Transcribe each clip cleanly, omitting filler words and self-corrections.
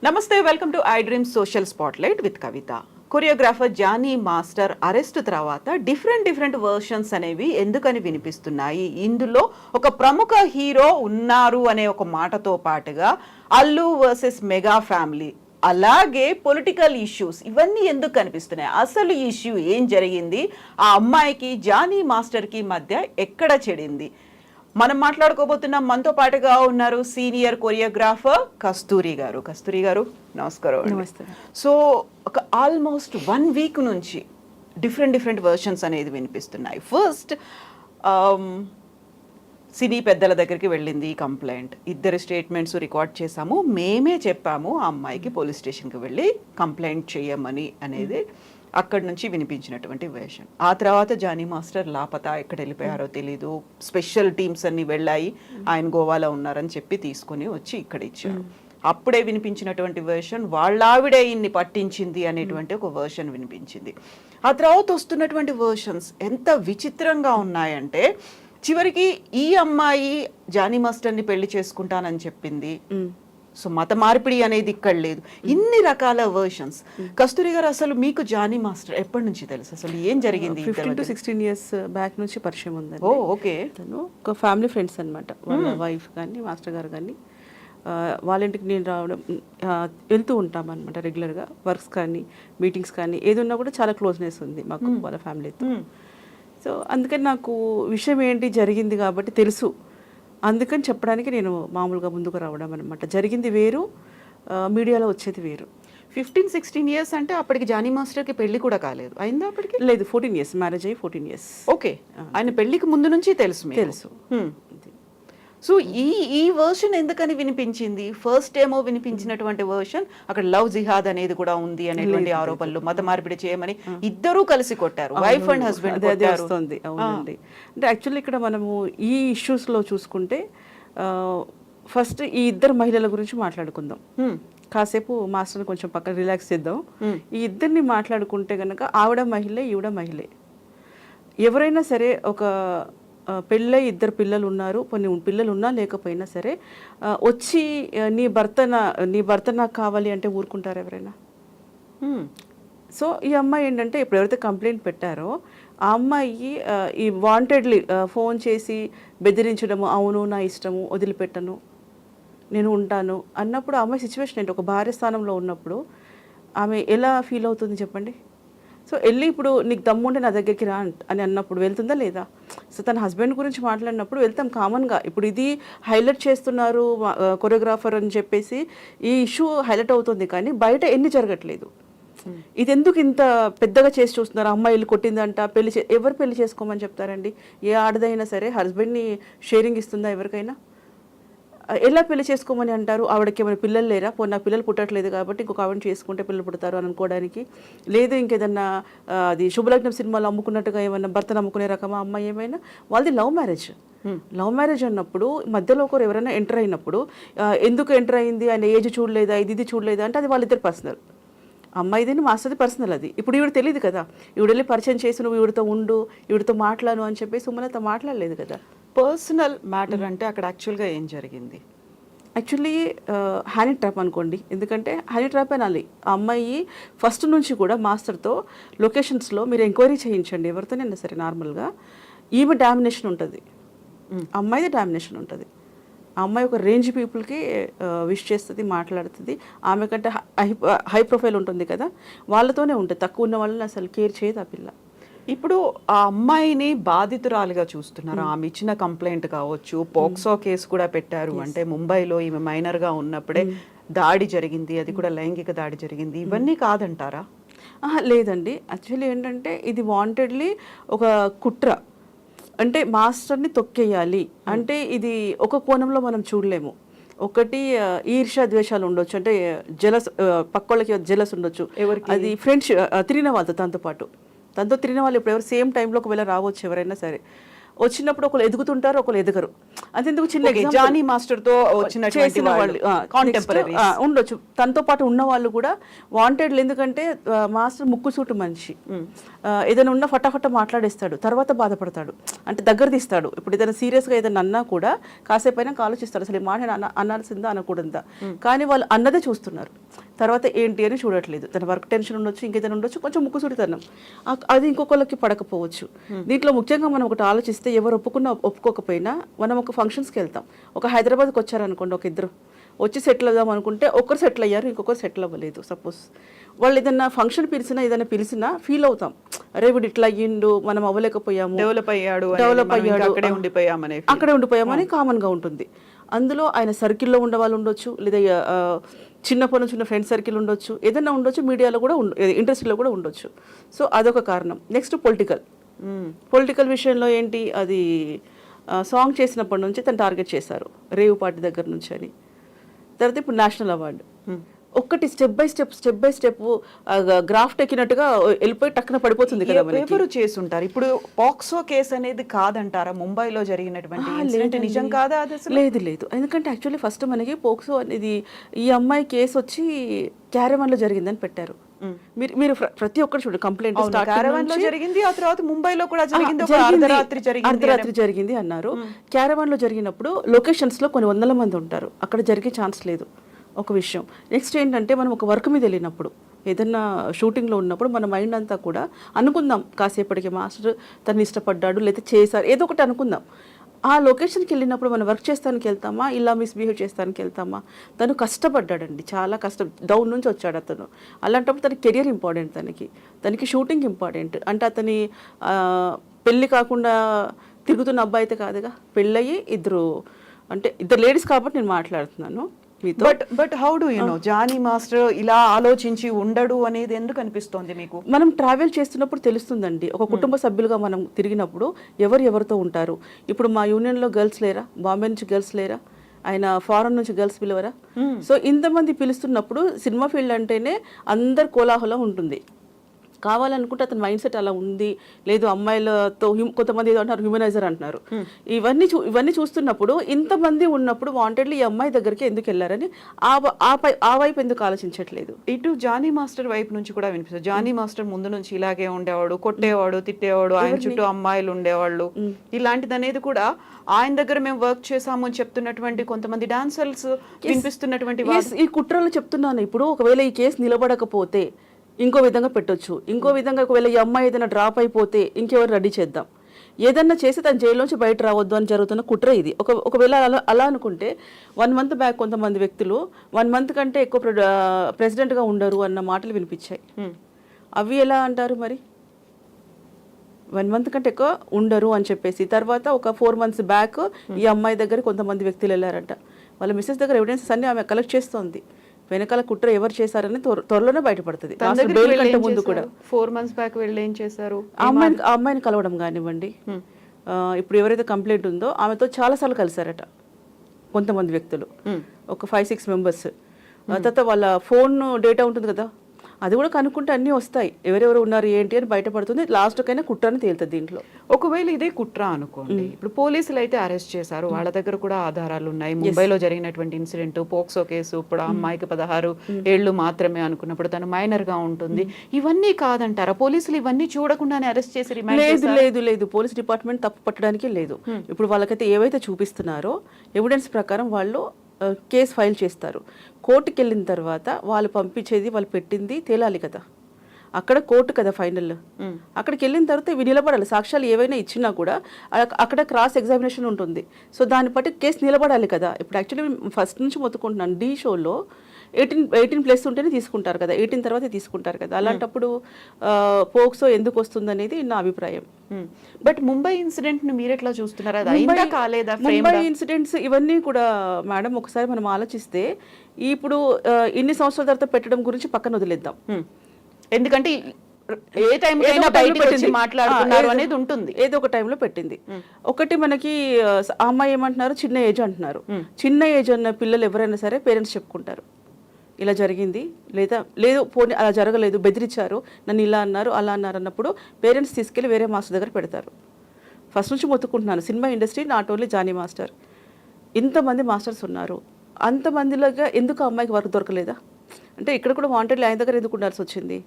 నమస్తే, welcome to iDream social spotlight with Kavitha. Choreographer Jani master arrest తర్వాత different versions అనేవి ఎందుకని వినిపిస్తున్నాయి? ఇందులో ఒక ప్రముఖ హీరో ఉన్నారు అనే ఒక మాటతో పాటుగా అల్లు వర్సెస్ మెగా ఫ్యామిలీ, అలాగే పొలిటికల్ ఇష్యూస్, ఇవన్నీ ఎందుకు కనిపిస్తున్నాయి? అసలు ఇష్యూ ఏం జరిగింది? ఆ అమ్మాయికి జానీ మాస్టర్కి మధ్య ఎక్కడ చెడింది? మనం మాట్లాడుకోబోతున్నాం. మనతో పాటుగా ఉన్నారు సీనియర్ కొరియోగ్రాఫర్ కస్తూరి గారు. కస్తూరి గారు నమస్కారం. నమస్తే. సో ఒక ఆల్మోస్ట్ 1 వీక్ నుంచి డిఫరెంట్ వర్షన్స్ అనేది వినిపిస్తున్నాయి. ఫస్ట్ సినీ పెద్దల దగ్గరికి వెళ్ళింది ఈ కంప్లైంట్. 2 స్టేట్మెంట్స్ రికార్డ్ చేశాము, మేమే చెప్పాము ఆ అమ్మాయికి పోలీస్ స్టేషన్కి వెళ్ళి కంప్లైంట్ చేయమని అనేది అక్కడి నుంచి వినిపించినటువంటి వేషన్. ఆ తర్వాత జానీ మాస్టర్ లాపతా, ఎక్కడ వెళ్ళిపోయారో తెలీదు. స్పెషల్ టీమ్స్ అన్ని వెళ్ళాయి, ఆయన గోవాలో ఉన్నారని చెప్పి తీసుకుని వచ్చి ఇక్కడ ఇచ్చారు. అప్పుడే వినిపించినటువంటి వర్షన్ వాళ్ళావిడే ఇన్ని పట్టించింది అనేటువంటి ఒక వర్షన్ వినిపించింది. ఆ తర్వాత వస్తున్నటువంటి వర్షన్స్ ఎంత విచిత్రంగా ఉన్నాయంటే, చివరికి ఈ అమ్మాయి జానీ మాస్టర్ని పెళ్లి చేసుకుంటానని చెప్పింది. సో మత మార్పిడి అనేది ఇక్కడ లేదు. ఇన్ని రకాల వర్షన్స్. కస్తూరి గారు, అసలు మీకు జానీ మాస్టర్ ఎప్పటి నుంచి తెలుసు? అసలు ఏం జరిగింది? 15 to 16 years బ్యాక్ నుంచి పరిచయం ఉంది. ఓకే. తను ఒక ఫ్యామిలీ ఫ్రెండ్స్ అనమాట. వాళ్ళ వైఫ్ కానీ మాస్టర్ గారు కానీ వాళ్ళ ఇంటికి నేను రావడం వెళ్తూ ఉంటాం అనమాట రెగ్యులర్గా. వర్క్స్ కానీ మీటింగ్స్ కానీ ఏదున్నా కూడా చాలా క్లోజ్నెస్ ఉంది మాకు వాళ్ళ ఫ్యామిలీతో. సో అందుకని నాకు విషయం ఏంటి జరిగింది కాబట్టి తెలుసు. అందుకని చెప్పడానికి నేను మామూలుగా ముందుకు రావడం అనమాట. జరిగింది వేరు, మీడియాలో వచ్చేది వేరు. 15-16 years అంటే అప్పటికి జానీ మాస్టర్కి పెళ్లి కూడా కాలేదు, అయిందా అప్పటికి? లేదు, 14 years, మ్యారేజ్ అయ్యి 14 years. ఓకే, ఆయన పెళ్లికి ముందు నుంచి తెలుసు. సో ఈ వర్షన్ ఎందుకని వినిపించింది? ఫస్ట్ ఏమో వినిపించినటువంటి వర్షన్ అక్కడ లవ్ జిహాద్ అనేది కూడా ఉంది అనేటువంటి ఆరోపణలు, మత మార్పిడి చేయమని ఇద్దరూ కలిసి కొట్టారు, వైఫ్ అండ్ హస్బెండ్. అదే వస్తుంది. అవునండి. అంటే యాక్చువల్లీ ఇక్కడ మనము ఈ ఇష్యూస్లో చూసుకుంటే ఫస్ట్ ఈ ఇద్దరు మహిళల గురించి మాట్లాడుకుందాం. కాసేపు మాస్టర్ని కొంచెం పక్కన రిలాక్స్ చేద్దాం. ఈ ఇద్దరిని మాట్లాడుకుంటే కనుక ఆవిడ మహిళే, ఈవిడ మహిళే. ఎవరైనా సరే, ఒక పెళ్ళై 2 పిల్లలు ఉన్నారు, కొన్ని పిల్లలు ఉన్నా లేకపోయినా సరే వచ్చి నీ భర్త నాకు కావాలి అంటే ఊరుకుంటారు ఎవరైనా? సో ఈ అమ్మాయి ఏంటంటే, ఇప్పుడు ఎవరైతే కంప్లైంట్ పెట్టారో ఆ అమ్మాయి ఈ వాంటెడ్లీ ఫోన్ చేసి బెదిరించడము, అవును నా ఇష్టము, వదిలిపెట్టను, నేను ఉంటాను అన్నప్పుడు ఆ అమ్మాయి సిచ్యువేషన్ ఏంటి? ఒక భార్య స్థానంలో ఉన్నప్పుడు ఆమె ఎలా ఫీల్ అవుతుంది చెప్పండి? సో వెళ్ళి ఇప్పుడు నీకు దమ్ముంటే నా దగ్గరికి రా అని అన్నప్పుడు వెళ్తుందా లేదా? సో తన హస్బెండ్ గురించి మాట్లాడినప్పుడు వెళ్తాం కామన్గా. ఇప్పుడు ఇది హైలైట్ చేస్తున్నారు కొరియోగ్రాఫర్ అని చెప్పేసి ఈ ఇష్యూ హైలైట్ అవుతుంది, కానీ బయట ఎన్ని జరగట్లేదు. ఇది ఎందుకు ఇంత పెద్దగా చేసి చూస్తున్నారు? అమ్మాయిలు కొట్టిందంట, ఎవరు పెళ్లి చేసుకోమని చెప్తారండి? ఏ ఆడదైనా సరే హస్బెండ్ని షేరింగ్ ఇస్తుందా ఎవరికైనా? ఎలా పెళ్లి చేసుకోమని అంటారు? ఆవిడకి ఏమైనా పిల్లలు లేరా? నా పిల్లలు పుట్టట్లేదు కాబట్టి ఇంకొక ఆవిడని చేసుకుంటే పిల్లలు పుడతారు అని అనుకోవడానికి లేదు. ఇంకేదన్నా అది శుభలగ్నం సినిమాలో అమ్ముకున్నట్టుగా ఏమన్నా భర్తను అమ్ముకునే రకమా అమ్మాయి? ఏమైనా వాళ్ళది లవ్ మ్యారేజ్. లవ్ మ్యారేజ్ అన్నప్పుడు మధ్యలో ఒకరు ఎవరైనా ఎంటర్ అయినప్పుడు ఎందుకు ఎంటర్ అయింది, ఆయన ఏజ్ చూడలేదా, ఇది చూడలేదా అంటే అది వాళ్ళిద్దరు పర్సనల్. అమ్మాయిది మాస్టర్ది పర్సనల్. అది ఇప్పుడు ఈవిడ తెలియదు కదా. ఈవిడ వెళ్ళి పరిచయం చేసి నువ్వు ఈవిడతో ఉండు, ఈవిడతో మాట్లాడు అని చెప్పేసి సుమలత మాట్లాడలేదు కదా. పర్సనల్ మ్యాటర్ అంటే అక్కడ యాక్చువల్గా ఏం జరిగింది? యాక్చువల్లీ హనీ ట్రాప్ అనుకోండి, ఎందుకంటే హనీ ట్రాప్ అనాలి. ఆ అమ్మాయి ఫస్ట్ నుంచి కూడా మాస్టర్తో లొకేషన్స్లో మీరు ఎంక్వైరీ చేయించండి ఎవరితోనైనా సరే. నార్మల్గా ఈమె డామినేషన్ ఉంటుంది, అమ్మాయిది డామినేషన్ ఉంటుంది. ఆ అమ్మాయి ఒక రేంజ్ పీపుల్కి విష్ చేస్తుంది, మాట్లాడుతుంది. ఆమె కంటే హై ప్రొఫైల్ ఉంటుంది కదా, వాళ్ళతోనే ఉంటుంది. తక్కువ ఉన్న వాళ్ళని అసలు కేర్ చేయదు ఆ పిల్ల. ఇప్పుడు ఆ అమ్మాయిని బాధితురాలుగా చూస్తున్నారు. ఆమె ఇచ్చిన కంప్లైంట్ కావచ్చు, పోక్సో కేసు కూడా పెట్టారు. అంటే ముంబైలో ఈమె మైనర్గా ఉన్నప్పుడే దాడి జరిగింది, అది కూడా లైంగిక దాడి జరిగింది. ఇవన్నీ కాదంటారా? లేదండి. యాక్చువల్లీ ఏంటంటే ఇది వాంటెడ్లీ ఒక కుట్ర. అంటే మాస్టర్ని తొక్కేయాలి అంటే ఇది ఒక కోణంలో మనం చూడలేము. ఒకటి ఈర్ష్య ద్వేషాలు ఉండొచ్చు, అంటే జలస్, పక్కోళ్ళకి జలస్ ఉండొచ్చు. అది ఫ్రెండ్స్ తిరిగిన వాళ్ళతో, తనతో తిరిగిన వాళ్ళు ఇప్పుడు ఎవరు సేమ్ టైంలో ఒకవేళ రావచ్చు ఎవరైనా సరే. వచ్చినప్పుడు ఒకరు ఎదుగుతుంటారు, ఒకరు ఎదగరు. అంతెందుకు చిన్న Okay, example. జానీ మాస్టర్ తో వచ్చినటువంటి చేసిన వాళ్ళు కాంటెంపరీ ఉండొచ్చు. తనతో పాటు ఉన్న వాళ్ళు కూడా వాంటెడ్లు. ఎందుకంటే మాస్టర్ ముక్కుసూటు మనిషి, ఏదైనా ఉన్న ఫటాఫట మాట్లాడేస్తాడు, తర్వాత బాధపడతాడు, అంటే దగ్గర తీస్తాడు. ఇప్పుడు ఏదైనా సీరియస్గా ఏదైనా అన్నా కూడా కాసేపు అయినా ఆలోచిస్తాడు, అసలు ఈ మాట అనాల్సిందా అనకూడదా. కానీ వాళ్ళు అన్నదే చూస్తున్నారు, తర్వాత ఏంటి అని చూడట్లేదు. తన వర్క్ టెన్షన్ ఉండొచ్చు, ఇంకేదైనా ఉండొచ్చు, కొంచెం ముక్కుసూటితనం అది ఇంకొకళ్ళకి పడకపోవచ్చు. దీంట్లో ముఖ్యంగా మనం ఒకటి ఆలోచిస్తే, ఎవరు ఒప్పుకున్నా ఒప్పుకోకపోయినా మనం ఒక ఫంక్షన్స్కి వెళ్తాం. ఒక హైదరాబాద్కి వచ్చారనుకోండి, ఒక ఇద్దరు వచ్చి సెటిల్ అవుదాం అనుకుంటే ఒకరు సెటిల్ అయ్యారు, ఇంకొకరు సెటిల్ అవ్వలేదు. సపోజ్ వాళ్ళు ఏదైనా ఫంక్షన్ పిలిచినా ఏదైనా పిలిచినా ఫీల్ అవుతాం, అరే వీడు ఇట్లా అయ్యిండు, మనం అవ్వలేకపోయాము, డెవలప్ అయ్యాడు, అక్కడే ఉండిపోయామని కామన్గా ఉంటుంది. అందులో ఆయన సర్కిల్లో ఉండే వాళ్ళు ఉండొచ్చు, లేదా చిన్నప్పటి నుంచి ఉన్న ఫ్రెండ్ సర్కిల్ ఉండొచ్చు, ఏదైనా ఉండొచ్చు, మీడియాలో కూడా ఇండస్ట్రీలో కూడా ఉండొచ్చు. సో అదొక కారణం. నెక్స్ట్ పొలిటికల్ విషయంలో ఏంటి, అది సాంగ్ చేసినప్పటి నుంచి తను టార్గెట్ చేశారు, రేవు పార్టీ దగ్గర నుంచి అని. తర్వాత ఇప్పుడు నేషనల్ అవార్డు, ఒక్కటి స్టెప్ బై స్టెప్ గ్రాఫ్ ఎక్కినట్టుగా వెళ్ళిపోయి టక్కున పడిపోతుంది కదా. ఎవరు చేసుంటారు? ఇప్పుడు పాక్సో కేసు అనేది కాదంటారా ముంబైలో జరిగినటువంటి ఇన్సిడెంట్? నిజం కాదా అది? లేదు. ఎందుకంటే యాక్చువల్లీ ఫస్ట్ మనకి పోక్సో అనేది, ఈ అమ్మాయి కేసు వచ్చి క్యారవాన్లో జరిగిందని పెట్టారు. మీరు ప్రతి ఒక్కరు చూడండి, కంప్లైంట్ క్యారవాన్లో జరిగింది, ఆ తర్వాత ముంబైలో కూడా జరిగింది, అర్ధరాత్రి జరిగింది అన్నారు. క్యారవాన్లో జరిగినప్పుడు లొకేషన్స్ లో కొన్ని వందల మంది ఉంటారు, అక్కడ జరిగే ఛాన్స్ లేదు, ఒక విషయం. నెక్స్ట్ ఏంటంటే, మనం ఒక వర్క్ మీద వెళ్ళినప్పుడు, ఏదన్నా షూటింగ్లో ఉన్నప్పుడు మన మైండ్ అంతా కూడా అనుకుందాం, కాసేపటికి మాస్టర్ తను ఇష్టపడ్డాడు లేదా చేశారు, ఏదో ఒకటి అనుకుందాం. ఆ లొకేషన్కి వెళ్ళినప్పుడు మనం వర్క్ చేస్తానికి వెళ్తామా, ఇలా మిస్బిహేవ్ చేస్తానికి వెళ్తామా? తను కష్టపడ్డాడండి, చాలా కష్టం, డౌన్ నుంచి వచ్చాడు అతను. అలాంటప్పుడు తనకి కెరియర్ ఇంపార్టెంట్, తనకి షూటింగ్ ఇంపార్టెంట్. అంటే అతని పెళ్ళి కాకుండా తిరుగుతున్న అబ్బాయి అయితే కాదుగా, పెళ్ళయి ఇద్దరు లేడీస్ కాబట్టి నేను మాట్లాడుతున్నాను. But how do you know Jani master ఇలా ఆలోచించి ఉండడు అనేది ఎందుకు అనిపిస్తోంది మీకు? మనం ట్రావెల్ చేస్తున్నప్పుడు తెలుస్తుందండి. ఒక కుటుంబ సభ్యులుగా మనం తిరిగినప్పుడు ఎవరితో ఉంటారు. ఇప్పుడు మా యూనియన్లో గర్ల్స్ లేరా, బాంబే నుంచి గర్ల్స్ లేరా, ఆయన ఫారెన్ నుంచి గర్ల్స్ పిలవరా? సో ఇంతమంది పిలుస్తున్నప్పుడు సినిమా ఫీల్డ్ అంటేనే అందరు కోలాహలం ఉంటుంది. కావాలనుకుంటే అతని మైండ్ సెట్ అలా ఉంది. లేదు, అమ్మాయిలతో కొంతమంది ఏదో అంటారు, హ్యూమనైజర్ అంటున్నారు. ఇవన్నీ చూస్తున్నప్పుడు, ఇంతమంది ఉన్నప్పుడు వాంటెడ్లీ ఈ అమ్మాయి దగ్గరికి ఎందుకు వెళ్ళారని ఆ వైపు ఎందుకు ఆలోచించట్లేదు? ఇటు జానీ మాస్టర్ వైపు నుంచి కూడా వినిపిస్తుంది. జానీ మాస్టర్ ముందు నుంచి ఇలాగే ఉండేవాడు, కొట్టేవాడు, తిట్టేవాడు, ఆయన చుట్టూ అమ్మాయిలు ఉండేవాళ్ళు, ఇలాంటిది అనేది కూడా ఆయన దగ్గర మేము వర్క్ చేసాము అని చెప్తున్నటువంటి కొంతమంది డాన్సర్స్ వినిపిస్తున్నటువంటి. ఈ కుట్రలు చెప్తున్నాను. ఇప్పుడు ఒకవేళ ఈ కేసు నిలబడకపోతే ఇంకో విధంగా పెట్టొచ్చు, ఇంకో విధంగా ఒకవేళ ఈ అమ్మాయి ఏదైనా డ్రాప్ అయిపోతే ఇంకెవరు రెడీ చేద్దాం, ఏదన్నా చేసి తన జైల్లోంచి బయట రావద్దు అని జరుగుతున్న కుట్ర ఇది. ఒకవేళ అలా అనుకుంటే 1 మంత్ బ్యాక్ కొంతమంది వ్యక్తులు 1 మంత్ కంటే ఎక్కువ ప్రెసిడెంట్గా ఉండరు అన్న మాటలు వినిపించాయి. అవి ఎలా అంటారు మరి? 1 మంత్ కంటే ఎక్కువ ఉండరు అని చెప్పేసి, తర్వాత ఒక 4 months బ్యాక్ ఈ అమ్మాయి దగ్గర కొంతమంది వ్యక్తులు వెళ్ళారంట. వాళ్ళ మిస్సెస్ దగ్గర ఎవిడెన్సెస్ అన్ని ఆమె కలెక్ట్ చేస్తోంది. వెనకాల కుట్ర ఎవరు చేశారని త్వరలోనే బయటపడుతుంది. 4 months బ్యాక్ వెళ్ళి ఏం చేశారు? ఆ అమ్మాయిని కలవడం కానివ్వండి, ఇప్పుడు ఎవరైతే కంప్లైంట్ ఉందో ఆమెతో చాలాసార్లు కలిశారట కొంతమంది వ్యక్తులు, ఒక 5-6 members. తర్వాత వాళ్ళ ఫోన్ డేటా ఉంటుంది కదా, అది కూడా కనుక్కుంటే అన్నీ వస్తాయి, ఎవరెవరు ఉన్నారు ఏంటి అని బయటపడుతుంది. లాస్ట్కైనా కుట్రని తేలుతుంది దీంట్లో. ఒకవేళ ఇదే కుట్ర అనుకోండి, ఇప్పుడు పోలీసులు అయితే అరెస్ట్ చేశారు, వాళ్ళ దగ్గర కూడా ఆధారాలు ఉన్నాయి. ముంబైలో జరిగినటువంటి ఇన్సిడెంట్, పోక్సో కేసు, ఇప్పుడు ఆ అమ్మాయికి 16 ఏళ్ళు మాత్రమే అనుకున్నప్పుడు తను మైనర్ గా ఉంటుంది, ఇవన్నీ కాదంటారా? పోలీసులు ఇవన్నీ చూడకుండానే అరెస్ట్ చేసి లేదు, పోలీస్ డిపార్ట్మెంట్ తప్పు పట్టడానికి లేదు. ఇప్పుడు వాళ్ళకైతే ఏవైతే చూపిస్తున్నారో ఎవిడెన్స్ ప్రకారం వాళ్ళు కేసు ఫైల్ చేస్తారు. కోర్టుకి వెళ్ళిన తర్వాత వాళ్ళు పంపించేది, వాళ్ళు పెట్టింది తేలాలి కదా, అక్కడ కోర్టు కదా ఫైనల్. అక్కడికి వెళ్ళిన తర్వాత ఇవి నిలబడాలి. సాక్ష్యాలు ఏవైనా ఇచ్చినా కూడా అక్కడ క్రాస్ ఎగ్జామినేషన్ ఉంటుంది. సో దాన్ని బట్టి కేసు నిలబడాలి కదా. ఇప్పుడు యాక్చువల్లీ ఫస్ట్ నుంచి మొత్తుకుంటున్నాను, ఢీ షోలో 18+ ఉంటేనే తీసుకుంటారు కదా, 18 తర్వాత తీసుకుంటారు కదా. అలాంటప్పుడు పోక్సో ఎందుకు వస్తుంది అనేది నా అభిప్రాయం. బట్ ముంబై ఇన్సిడెంట్ ని మీరు ఎట్లా చూస్తున్నారు? ముంబై ఇన్సిడెంట్స్ ఇవన్నీ కూడా మేడం ఒకసారి మనం ఆలోచిస్తే, ఇప్పుడు ఇన్ని సంవత్సరాల తర్వాత పెట్టడం గురించి పక్కన వదిలేద్దాం. ఎందుకంటే ఏ టైంలో మాట్లాడుతున్నారు అనేది ఉంటుంది, ఏదో ఒక టైంలో పెట్టింది. ఒకటి మనకి ఆ అమ్మాయి ఏమంటున్నారు, చిన్న ఏజ్ అంటున్నారు. చిన్న ఏజ్ అన్న పిల్లలు ఎవరైనా సరే పేరెంట్స్ చెప్పుకుంటారు, ఇలా జరిగింది, లేదు పోనీ అలా జరగలేదు, బెదిరించారు, నన్ను ఇలా అన్నారు అలా అన్నారు అన్నప్పుడు పేరెంట్స్ తీసుకెళ్ళి వేరే మాస్టర్ దగ్గర పెడతారు. ఫస్ట్ నుంచి మొత్తుకుంటున్నాను, cinema industry not only Jani master, ఇంతమంది మాస్టర్స్ ఉన్నారు, అంతమందిలోగా ఎందుకు ఆ అమ్మాయికి వర్క్ దొరకలేదా? అంటే ఇక్కడ కూడా వాంటెడ్లీ ఆయన దగ్గర ఎందుకు ఉండాల్సి వచ్చింది?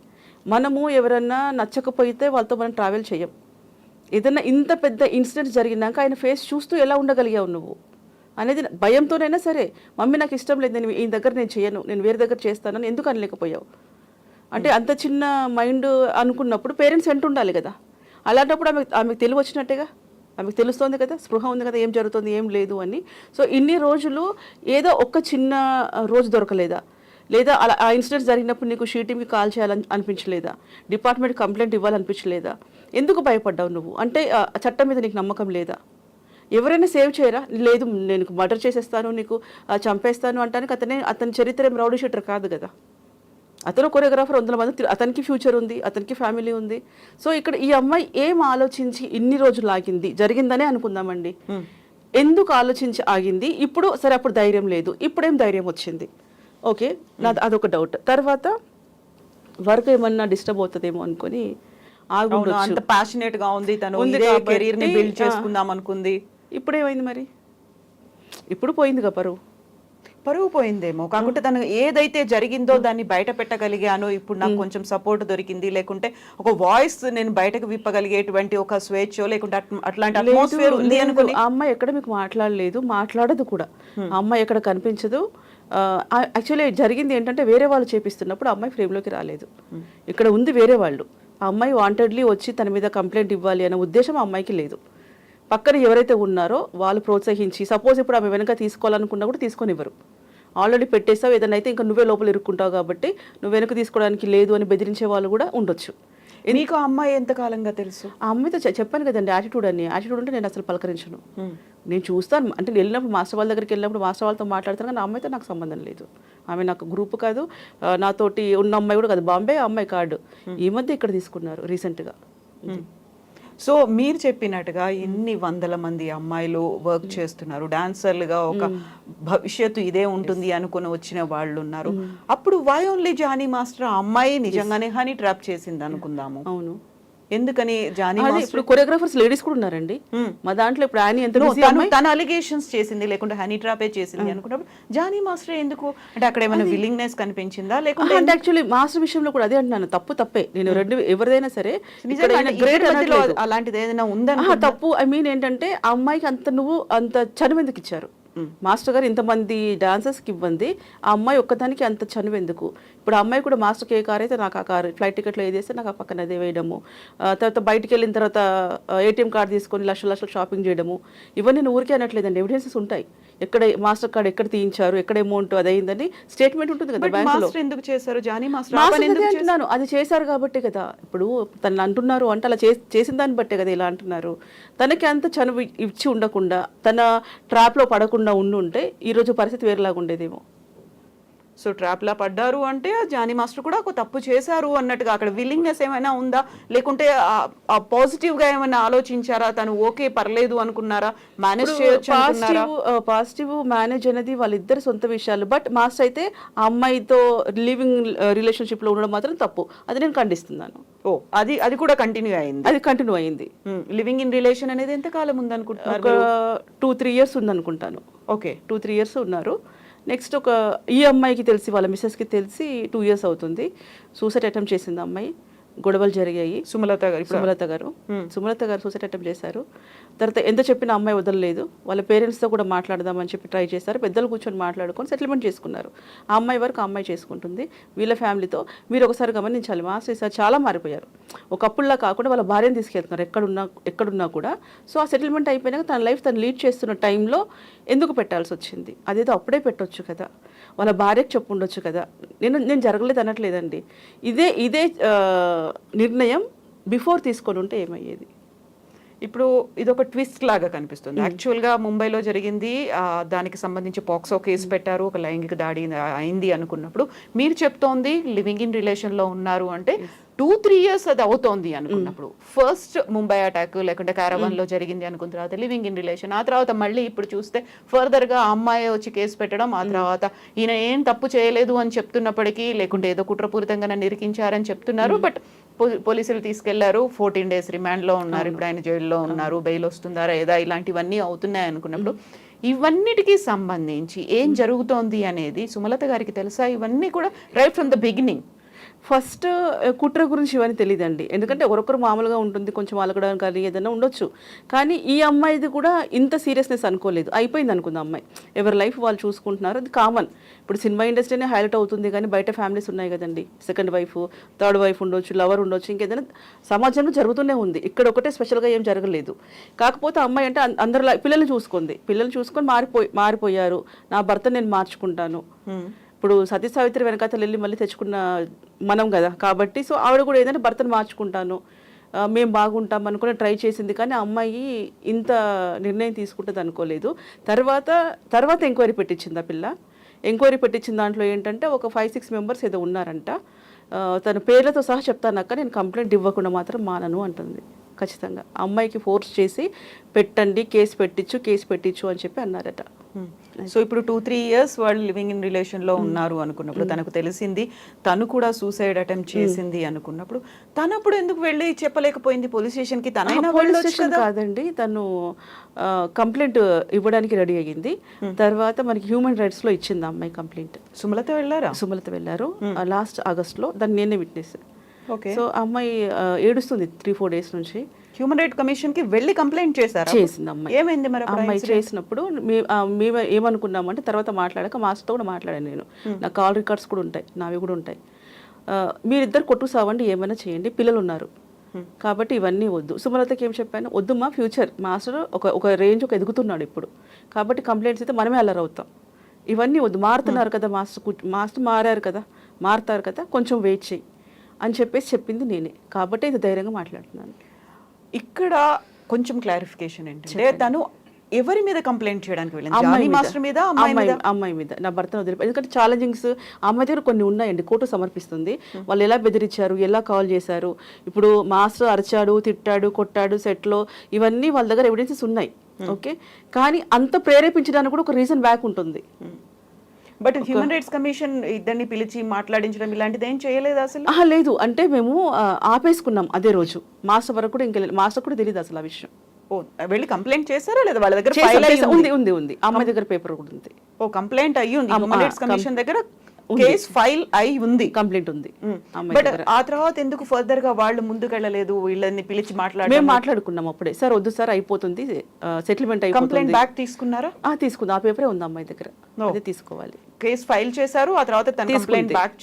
మనము ఎవరన్నా నచ్చకపోతే వాళ్ళతో మనం ట్రావెల్ చేయం. ఏదన్నా ఇంత పెద్ద ఇన్సిడెంట్ జరిగినాక ఆయన ఫేస్ చూస్తూ ఎలా ఉండగలిగావు నువ్వు అనేది భయంతోనైనా సరే, మమ్మీ నాకు ఇష్టం లేదు, నేను ఈ దగ్గర నేను చేయను, నేను వేరే దగ్గర చేస్తానని ఎందుకు అనలేకపోయావు? అంటే అంత చిన్న మైండ్ అనుకున్నప్పుడు పేరెంట్స్ వెంట ఉండాలి కదా. అలాంటప్పుడు ఆమెకు తెలివి వచ్చినట్టేగా, ఆమెకు తెలుస్తోంది కదా, స్పృహ ఉంది కదా, ఏం జరుగుతుంది ఏం లేదు అని. సో ఇన్ని రోజులు ఏదో ఒక్క చిన్న రోజు దొరకలేదా? లేదా అలా ఆ ఇన్సిడెంట్ జరిగినప్పుడు నీకు షీటీంకి కాల్ చేయాలని అనిపించలేదా? డిపార్ట్మెంట్ కంప్లైంట్ ఇవ్వాలనిపించలేదా? ఎందుకు భయపడ్డావు నువ్వు? అంటే చట్టం మీద నీకు నమ్మకం లేదా? ఎవరైనా సేవ్ చేయరా? లేదు నేను మర్డర్ చేసేస్తాను, నీకు చంపేస్తాను అంటానికి అతని చరిత్ర ఏం రౌడీ షూటర్ కాదు కదా. అతను కొరియోగ్రాఫర్, 100 మంది, అతనికి ఫ్యూచర్ ఉంది, అతనికి ఫ్యామిలీ ఉంది. సో ఇక్కడ ఈ అమ్మాయి ఏం ఆలోచించి ఇన్ని రోజులు ఆగింది? జరిగిందనే అనుకుందామండి, ఎందుకు ఆలోచించి ఆగింది? ఇప్పుడు సరే, అప్పుడు ధైర్యం లేదు, ఇప్పుడేం ధైర్యం వచ్చింది? ఓకే, నాది అదొక డౌట్. తర్వాత వర్క్ ఏమన్నా డిస్టర్బ్ అవుతుందేమో అనుకొని అంత ప్యాషనేట్ గా ఉంది తను, కెరీర్ ని బిల్డ్ చేసుకుందాం అనుకుంది. ఇప్పుడు ఏమైంది మరి? ఇప్పుడు పోయిందిగా పరువు పోయిందేమో. కాకుంటే తను ఏదైతే జరిగిందో దాన్ని బయట పెట్టగలిగాను, ఇప్పుడు నాకు కొంచెం సపోర్ట్ దొరికింది, లేకుంటే ఒక వాయిస్ నేను బయటకు విప్పగలిగేటువంటి ఒక స్వేచ్ఛ, లేకుంటే అట్లాంటి అట్మాస్ఫియర్ ఉంది అనుకుని. ఆ అమ్మాయి ఎక్కడ మీకు మాట్లాడలేదు, మాట్లాడదు కూడా. ఆ అమ్మాయి ఎక్కడ కనిపించదు. యాక్చువల్లీ జరిగింది ఏంటంటే, వేరే వాళ్ళు చేపిస్తున్నప్పుడు ఆ అమ్మాయి ఫ్రేమ్లోకి రాలేదు. ఇక్కడ ఉంది వేరే వాళ్ళు. ఆ అమ్మాయి వాంటెడ్లీ వచ్చి తన మీద కంప్లైంట్ ఇవ్వాలి అనే ఉద్దేశం ఆ అమ్మాయికి లేదు. పక్కన ఎవరైతే ఉన్నారో వాళ్ళు ప్రోత్సహించి, సపోజ్ ఇప్పుడు ఆమె వెనక తీసుకోవాలనుకున్నా కూడా తీసుకొని ఇవ్వరు. ఆల్రెడీ పెట్టేస్తావు, ఏదైనా అయితే ఇంకా నువ్వే లోపల ఇరుక్కుంటావు కాబట్టి నువ్వు వెనక తీసుకోవడానికి లేదు అని బెదిరించే వాళ్ళు కూడా ఉండొచ్చు. నీకు ఆ అమ్మాయి ఎంతకాలంగా తెలుసు? ఆ అమ్మాయితో చెప్పాను కదండి, యాటిట్యూడ్ అని. యాటిట్యూడ్ అంటే నేను అసలు పలకరించను, నేను చూస్తాను. అంటే నేను వెళ్ళినప్పుడు మాస్టర్ వాళ్ళ దగ్గరికి వెళ్ళినప్పుడు మాస్టర్ వాళ్ళతో మాట్లాడతాను, కానీ ఆ అమ్మాయితో నాకు సంబంధం లేదు. ఆమె నాకు గ్రూప్ కాదు, నాతోటి ఉన్న అమ్మాయి కూడా కాదు. బాంబే అమ్మాయి కార్డు ఈ మధ్య ఇక్కడ తీసుకున్నారు రీసెంట్గా. సో మీరు చెప్పినట్టుగా ఎన్ని వందల మంది అమ్మాయిలు వర్క్ చేస్తున్నారు, డాన్సర్లుగా ఒక భవిష్యత్తు ఇదే ఉంటుంది అనుకుని వచ్చిన వాళ్ళు ఉన్నారు. అప్పుడు వై ఓన్లీ జానీ మాస్టర్? ఆ అమ్మాయి నిజంగానే హనీ ట్రాప్ చేసింది అనుకుందాము. అవును, ఎందుకని జానీ ఇప్పుడు కొరియోగ్రాఫర్స్ లేడీస్ కూడా ఉన్నారండి మా దాంట్లో. ఇప్పుడు ఆని ఎంత తన అలిగేషన్స్ చేసింది, లేకుంటే హనీ ట్రాపే చేసింది అనుకున్నప్పుడు జానీ మాస్టర్ ఎందుకు? అంటే అక్కడ ఏమైనా విల్లింగ్నెస్ కనిపించిందా? లేకుంటే అంటే యాక్చువల్లీ మాస్టర్ విషయంలో కూడా అదే అంటున్నాను, తప్పే. నేను ఎవరిదైనా సరే అలాంటిది ఏదైనా ఉందని తప్పు. ఐ మీన్ ఏంటంటే, ఆ అమ్మాయికి అంత చనువు ఎందుకు ఇచ్చారు? మాస్టర్ గారు ఇంతమంది డాన్సర్స్కి ఇవ్వండి, ఆ అమ్మాయి ఒక్కదానికి అంత చనువు ఎందుకు? ఇప్పుడు ఆ అమ్మాయి కూడా మాస్టర్కి ఏ కార్ అయితే నాకు ఆ కార్, ఫ్లైట్ టికెట్లో ఏది వేస్తే నాకు ఆ పక్కన అదే వేయడము, తర్వాత బయటికి వెళ్ళిన తర్వాత ఏటీఎం కార్డు తీసుకొని లక్షలు షాపింగ్ చేయడము, ఇవన్నీ నేను ఊరికే అనట్లేదండి, ఎవిడెన్సెస్ ఉంటాయి. ఎక్కడ మాస్టర్ కార్డు ఎక్కడ తీయించారు, ఎక్కడ అమౌంట్ అదైందని స్టేట్మెంట్ ఉంటుంది కదా బ్యాంకులో. ఎందుకు చేశారు జానీ మాస్టర్? అంటున్నాను, అది చేశారు కాబట్టి కదా. ఇప్పుడు తను అంటున్నారు అంటే అలా చేసిన దాన్ని బట్టే కదా ఇలా అంటున్నారు. తనకి అంత చనువు ఇచ్చి ఉండకుండా, తన ట్రాప్లో పడకుండా ఉండుంటే ఈరోజు పరిస్థితి వేరేలాగా ఉండేదేమో. సో ట్రాప్లా పడ్డారు అంటే జానీ మాస్టర్ కూడా ఒక తప్పు చేశారు అన్నట్టుగా అక్కడ విల్లింగ్నెస్ ఏమైనా ఉందా? లేకుంటే పాజిటివ్గా ఏమైనా ఆలోచించారా? తను ఓకే పర్లేదు అనుకున్నారా? మేనేజ్ చేయొచ్చు అనుకున్నారా? పాజిటివ్ మేనేజ్ అనేది వాళ్ళిద్దరు సొంత విషయాలు. బట్ మాస్టర్ అయితే ఆ అమ్మాయితో లివింగ్ రిలేషన్షిప్లో ఉండడం మాత్రం తప్పు, అది నేను ఖండిస్తున్నాను. అది కూడా కంటిన్యూ అయింది? అది కంటిన్యూ అయింది. లివింగ్ ఇన్ రిలేషన్ అనేది ఎంత కాలం ఉందనుకుంటున్నారు? ఒక 2-3 years ఉందనుకుంటాను. ఓకే, 2-3 years ఉన్నారు. నెక్స్ట్ ఈ అమ్మాయికి తెలిసి, వాళ్ళ మిస్సెస్కి తెలిసి 2 years అవుతుంది. సూసైడ్ అటెంప్ట్ చేసింది అమ్మాయి, గొడవలు జరిగాయి. సుమలత గారు సూసైడ్ అటెంప్ట్ చేశారు. తర్వాత ఎంత చెప్పినా అమ్మాయి వదలలేదు. వాళ్ళ పేరెంట్స్తో కూడా మాట్లాడదామని చెప్పి ట్రై చేశారు. పెద్దలు కూర్చొని మాట్లాడుకొని సెటిల్మెంట్ చేసుకున్నారు. ఆ అమ్మాయి వరకు ఆ అమ్మాయి చేసుకుంటుంది వీళ్ళ ఫ్యామిలీతో. మీరు ఒకసారి గమనించాలి, మాస్టర్ ఈసారి చాలా మారిపోయారు. ఒకప్పుడులా కాకుండా వాళ్ళ భార్యను తీసుకెళ్తున్నారు ఎక్కడున్నా కూడా. సో ఆ సెటిల్మెంట్ అయిపోయినాక తన లైఫ్ తను లీడ్ చేస్తున్న టైంలో ఎందుకు పెట్టాల్సి వచ్చింది? అదేదో అప్పుడే పెట్టొచ్చు కదా, వాళ్ళ భార్యకు చెప్పు ఉండొచ్చు కదా. నేను జరగలేదు అనట్లేదండి, ఇదే నిర్ణయం బిఫోర్ తీసుకొని ఉంటే ఏమయ్యేది? ఇప్పుడు ఇదొక ట్విస్ట్ లాగా కనిపిస్తుంది. యాక్చువల్గా ముంబైలో జరిగింది, దానికి సంబంధించి పాక్సో కేసు పెట్టారు, ఒక లైంగిక దాడి అయింది అనుకున్నప్పుడు మీరు చెప్తోంది లివింగ్ ఇన్ రిలేషన్లో ఉన్నారు అంటే 2-3 years అది అవుతోంది అనుకున్నప్పుడు, ఫస్ట్ ముంబై అటాక్ లేకుంటే క్యారవాన్లో జరిగింది అనుకున్న తర్వాత లివింగ్ ఇన్ రిలేషన్, ఆ తర్వాత మళ్ళీ ఇప్పుడు చూస్తే ఫర్దర్గా ఆ అమ్మాయి వచ్చి కేసు పెట్టడం, ఆ తర్వాత ఈయన ఏం తప్పు చేయలేదు అని చెప్తున్నప్పటికీ, లేకుంటే ఏదో కుట్రపూరితంగా నన్ను ఇరికించారని చెప్తున్నారు. బట్ పోలీసులు తీసుకెళ్లారు, 14 days రిమాండ్ లో ఉన్నారు, ఇప్పుడు ఆయన జైల్లో ఉన్నారు, బెయిల్ వస్తుందా లేదా ఇలాంటివన్నీ అవుతున్నాయి అనుకున్నప్పుడు ఇవన్నిటికీ సంబంధించి ఏం జరుగుతోంది అనేది సుమలత గారికి తెలుసా? ఇవన్నీ కూడా right from the beginning. First కుట్ర గురించి ఇవన్నీ తెలియదండి, ఎందుకంటే ఒకరొకరు మామూలుగా ఉంటుంది, కొంచెం అలగడం కానీ ఏదైనా ఉండొచ్చు. కానీ ఈ అమ్మాయిది కూడా ఇంత సీరియస్నెస్ అనుకోలేదు. అయిపోయింది అనుకుంది అమ్మాయి, ఎవరి లైఫ్ వాళ్ళు చూసుకుంటున్నారు, అది కామన్. ఇప్పుడు సినిమా ఇండస్ట్రీనే హైలైట్ అవుతుంది, కానీ బయట ఫ్యామిలీస్ ఉన్నాయి కదండి, సెకండ్ వైఫ్, థర్డ్ వైఫ్ ఉండొచ్చు, లవర్ ఉండొచ్చు, ఇంకేదైనా సమాజంలో జరుగుతూనే ఉంది. ఇక్కడ ఒకటే స్పెషల్గా ఏం జరగలేదు. కాకపోతే అమ్మాయి అంటే అందరి పిల్లల్ని చూసుకుంది, పిల్లల్ని చూసుకొని మారిపోయారు, నా భర్త నేను మార్చుకుంటాను. ఇప్పుడు సతీ సావిత్రి వెనకాతలు వెళ్ళి మళ్ళీ తెచ్చుకున్న మనం కదా, కాబట్టి సో ఆవిడ కూడా ఏదైనా భర్తను మార్చుకుంటాను, మేము బాగుంటాం అనుకుని ట్రై చేసింది. కానీ ఆ అమ్మాయి ఇంత నిర్ణయం తీసుకుంటుంది అనుకోలేదు. తర్వాత ఎంక్వైరీ పెట్టించింది ఆ పిల్ల. ఎంక్వైరీ పెట్టించిన దాంట్లో ఏంటంటే ఒక 5-6 మెంబర్స్ ఏదో ఉన్నారంట. తన పేర్లతో సహా చెప్తానక్క, నేను కంప్లైంట్ ఇవ్వకుండా మాత్రం మానను అంటుంది. ఖచ్చితంగా అమ్మాయికి ఫోర్స్ చేసి పెట్టండి, కేసు పెట్టించు అని చెప్పి అన్నారట. సో ఇప్పుడు 2-3 years వాళ్ళు లివింగ్ ఇన్ రిలేషన్ లో ఉన్నారు అనుకున్నప్పుడు, తనకు తెలిసింది తను కూడా సూసైడ్ అటెంప్ట్ చేసింది అనుకున్నప్పుడు, తనప్పుడు ఎందుకు వెళ్ళి చెప్పలేకపోయింది పోలీస్ స్టేషన్ కి? తనైనా కాదండి, తను కంప్లైంట్ ఇవ్వడానికి రెడీ అయ్యింది. తర్వాత మనకి హ్యూమన్ రైట్స్ లో ఇచ్చింది అమ్మాయి కంప్లైంట్. సుమలత వెళ్ళారు లాస్ట్ ఆగస్ట్ లో, దాన్ని నేనే విట్నెస్. సో అమ్మాయి ఏడుస్తుంది 3-4 days నుంచి. హ్యూమన్ రైట్ కమిషన్ కి వెళ్ళి కంప్లైంట్ చేసింది అమ్మాయి. ఏమైంది మరి అమ్మాయి చేసినప్పుడు మేము ఏమనుకున్నామంటే, తర్వాత మాట్లాడాక మాస్టర్తో కూడా మాట్లాడాను నేను, నా కాల్ రికార్డ్స్ కూడా ఉంటాయి, నావి కూడా ఉంటాయి. మీరిద్దరు కొట్టు సావండి, ఏమైనా చేయండి, పిల్లలు ఉన్నారు కాబట్టి ఇవన్నీ వద్దు. సుమలతకి ఏం చెప్పాను, వద్దుమా, ఫ్యూచర్ మాస్టర్ ఒక రేంజ్ ఎదుగుతున్నాడు ఇప్పుడు, కాబట్టి కంప్లైంట్స్ అయితే మనమే అల్లరి అవుతాం, ఇవన్నీ వద్దు, మారుతున్నారు కదా మాస్టర్ మారారు కదా, మారుతారు కదా, కొంచెం వెయిట్ చేయి అని చెప్పేసి చెప్పింది నేనే, కాబట్టి ఇది ధైర్యంగా మాట్లాడుతున్నాను. ఇక్కడ కొంచెం క్లారిఫికేషన్ ఏంటంటే, తను ఎవరి మీద కంప్లైంట్ చేయడానికి వెళ్ళింది? అమ్మాయి మీద, నా భర్తను వదిలిపోయి. ఎందుకంటే ఛాలెంజింగ్స్ అమ్మాయి దగ్గర కొన్ని ఉన్నాయండి, కోర్టు సమర్పిస్తుంది. వాళ్ళు ఎలా బెదిరించారు, ఎలా కాల్ చేశారు, ఇప్పుడు మాస్టర్ అరిచాడు, తిట్టాడు, కొట్టాడు సెట్లో, ఇవన్నీ వాళ్ళ దగ్గర ఎవిడెన్సెస్ ఉన్నాయి. ఓకే, కానీ అంత ప్రేరేపించడానికి కూడా ఒక రీజన్ బ్యాక్ ఉంటుంది. బట్ హ్యూమన్ రైట్స్ కమిషన్ ఇద్దరిని పిలిచి మాట్లాడించడం ఇలాంటిది ఏం చేయలేదు అసలు? లేదు, అంటే మేము ఆపేసుకున్నాం అదే రోజు. మాస్టర్ వరకు కూడా ఇంకా మాస్టర్ కూడా తెలియదు అసలు ఆ విషయం. వెళ్ళి కంప్లైంట్ చేశారా లేదా? వాళ్ళ దగ్గర ఉంది అమ్మాయి దగ్గర పేపర్ కూడా ఉంది. కంప్లైంట్ అయ్యి ఉంది, హ్యూమన్ రైట్స్ కమిషన్ దగ్గర కేస్ ఫైల్ అయి ఉంది, కంప్లైంట్ ఉంది. బట్ ఆ తర్వాత ఎందుకు ఫర్దర్ గా వాళ్ళు ముందుకెళ్ళలేదు? వీళ్ళని పిలిచి మాట్లాడుకున్నాం అప్పుడే, సార్ వద్దు సార్, అయిపోతుంది, సెటిల్మెంట్ అయిపోతుంది. కంప్లైంట్ బ్యాక్ తీసుకున్నారా? తీసుకుంది, ఆ పేపరే ఉంది అమ్మాయి దగ్గర, అదే తీసుకోవాలి. కేసు ఫైల్ చేశారు, ఆ తర్వాత తన కంప్లైంట్ బ్యాక్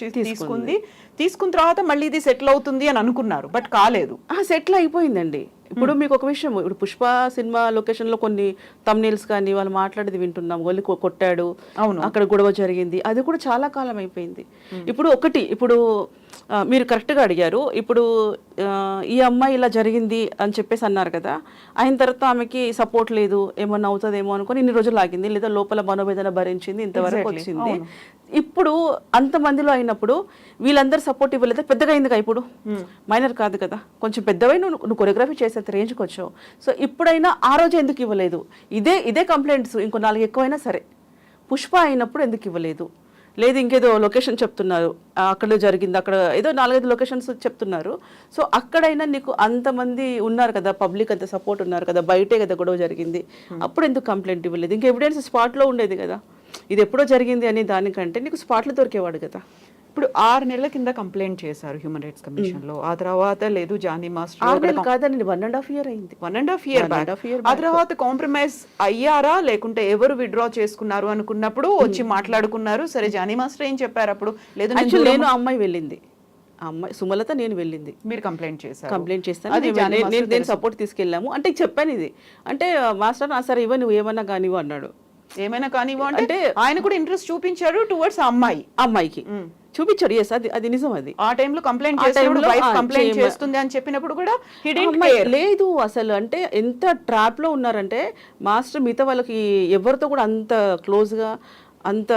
తీసుకున్న తర్వాత మళ్ళీ ఇది సెటిల్ అవుతుంది అని అనుకున్నారు, బట్ కాలేదు. సెటిల్ అయిపోయిందండి. ఇప్పుడు మీకు ఒక విషయం, ఇప్పుడు పుష్ప సినిమా లొకేషన్ లో కొన్ని తమ్నీల్స్ కానీ వాళ్ళు మాట్లాడేది వింటున్నాం, వాళ్ళు కొట్టాడు, అక్కడ గొడవ జరిగింది, అది కూడా చాలా కాలం అయిపోయింది. ఇప్పుడు మీరు కరెక్ట్గా అడిగారు. ఇప్పుడు ఈ అమ్మాయి ఇలా జరిగింది అని చెప్పేసి అన్నారు కదా, అయిన తర్వాత ఆమెకి సపోర్ట్ లేదు, ఏమన్నా అవుతుందేమో అనుకుని ఇన్ని రోజులు ఆగింది, లేదా లోపల మనోవేదన భరించింది, ఇంతవరకు వచ్చింది. ఇప్పుడు అంతమందిలో అయినప్పుడు వీళ్ళందరూ సపోర్ట్ ఇవ్వలేదా? పెద్దగా అయిందిగా, ఇప్పుడు మైనర్ కాదు కదా, కొంచెం పెద్దవై నువ్వు కొరియోగ్రఫీ చేసేంత రేంజ్కి వచ్చావు. సో ఇప్పుడైనా ఆ రోజు ఎందుకు ఇవ్వలేదు? ఇదే కంప్లైంట్స్ ఇంకో 4 ఎక్కువైనా సరే, పుష్ప అయినప్పుడు ఎందుకు ఇవ్వలేదు? లేదు ఇంకేదో లొకేషన్ చెప్తున్నారు, అక్కడ జరిగింది, అక్కడ ఏదో 4-5 లొకేషన్స్ చెప్తున్నారు. సో అక్కడైనా నీకు అంతమంది ఉన్నారు కదా, పబ్లిక్ అంత సపోర్ట్ ఉన్నారు కదా, బయటే కదా గొడవ జరిగింది, అప్పుడు ఎందుకు కంప్లైంట్ ఇవ్వలేదు? ఇంకా ఎవిడెన్స్ స్పాట్లో ఉండేది కదా, ఇది ఎప్పుడో జరిగింది అని దానికంటే నీకు స్పాట్లో దొరికేవాడు కదా. ఇప్పుడు 6 నెలల కింద కంప్లైంట్ చేశారు హ్యూమన్ రైట్స్ కమిషన్ లో, ఆ తర్వాత లేదు జానీ మాస్టర్ 6 నెలలు కాదండి, 1.5 year అయింది. 1.5 year ఆ తర్వాత కాంప్రమైజ్ అయ్యారా, లేకుంటే ఎవరు విత్డ్రా చేసుకున్నారు అనుకున్నప్పుడు వచ్చి మాట్లాడుకున్నారు. సరే జానీ మాస్టర్ ఏం చెప్పారు అప్పుడు? లేదు నేను అమ్మాయి వెళ్ళింది, అమ్మాయి సుమలత నేను వెళ్ళింది, మీరు కంప్లైంట్ చేస్తాను, నేను సపోర్ట్ తీసుకెళ్ళాము అంటే చెప్పాను ఇది. అంటే మాస్టర్ సరే ఇవ్వ, నువ్వు ఏమన్నా కానివ్వు అన్నాడు. ఏమైనా కానివ్వు అంటే ఆయన కూడా ఇంట్రెస్ట్ చూపించాడు టువర్డ్స్ అమ్మాయికి చూపించాడు. ఎస్, అది నిజం. అది ఆ టైంలో కంప్లైంట్ చేస్తుంది అని చెప్పినప్పుడు కూడా లేదు అసలు. అంటే ఎంత ట్రాప్ లో ఉన్నారంటే మాస్టర్ మిగతా వాళ్ళకి ఎవరితో కూడా అంత క్లోజ్ గా, అంత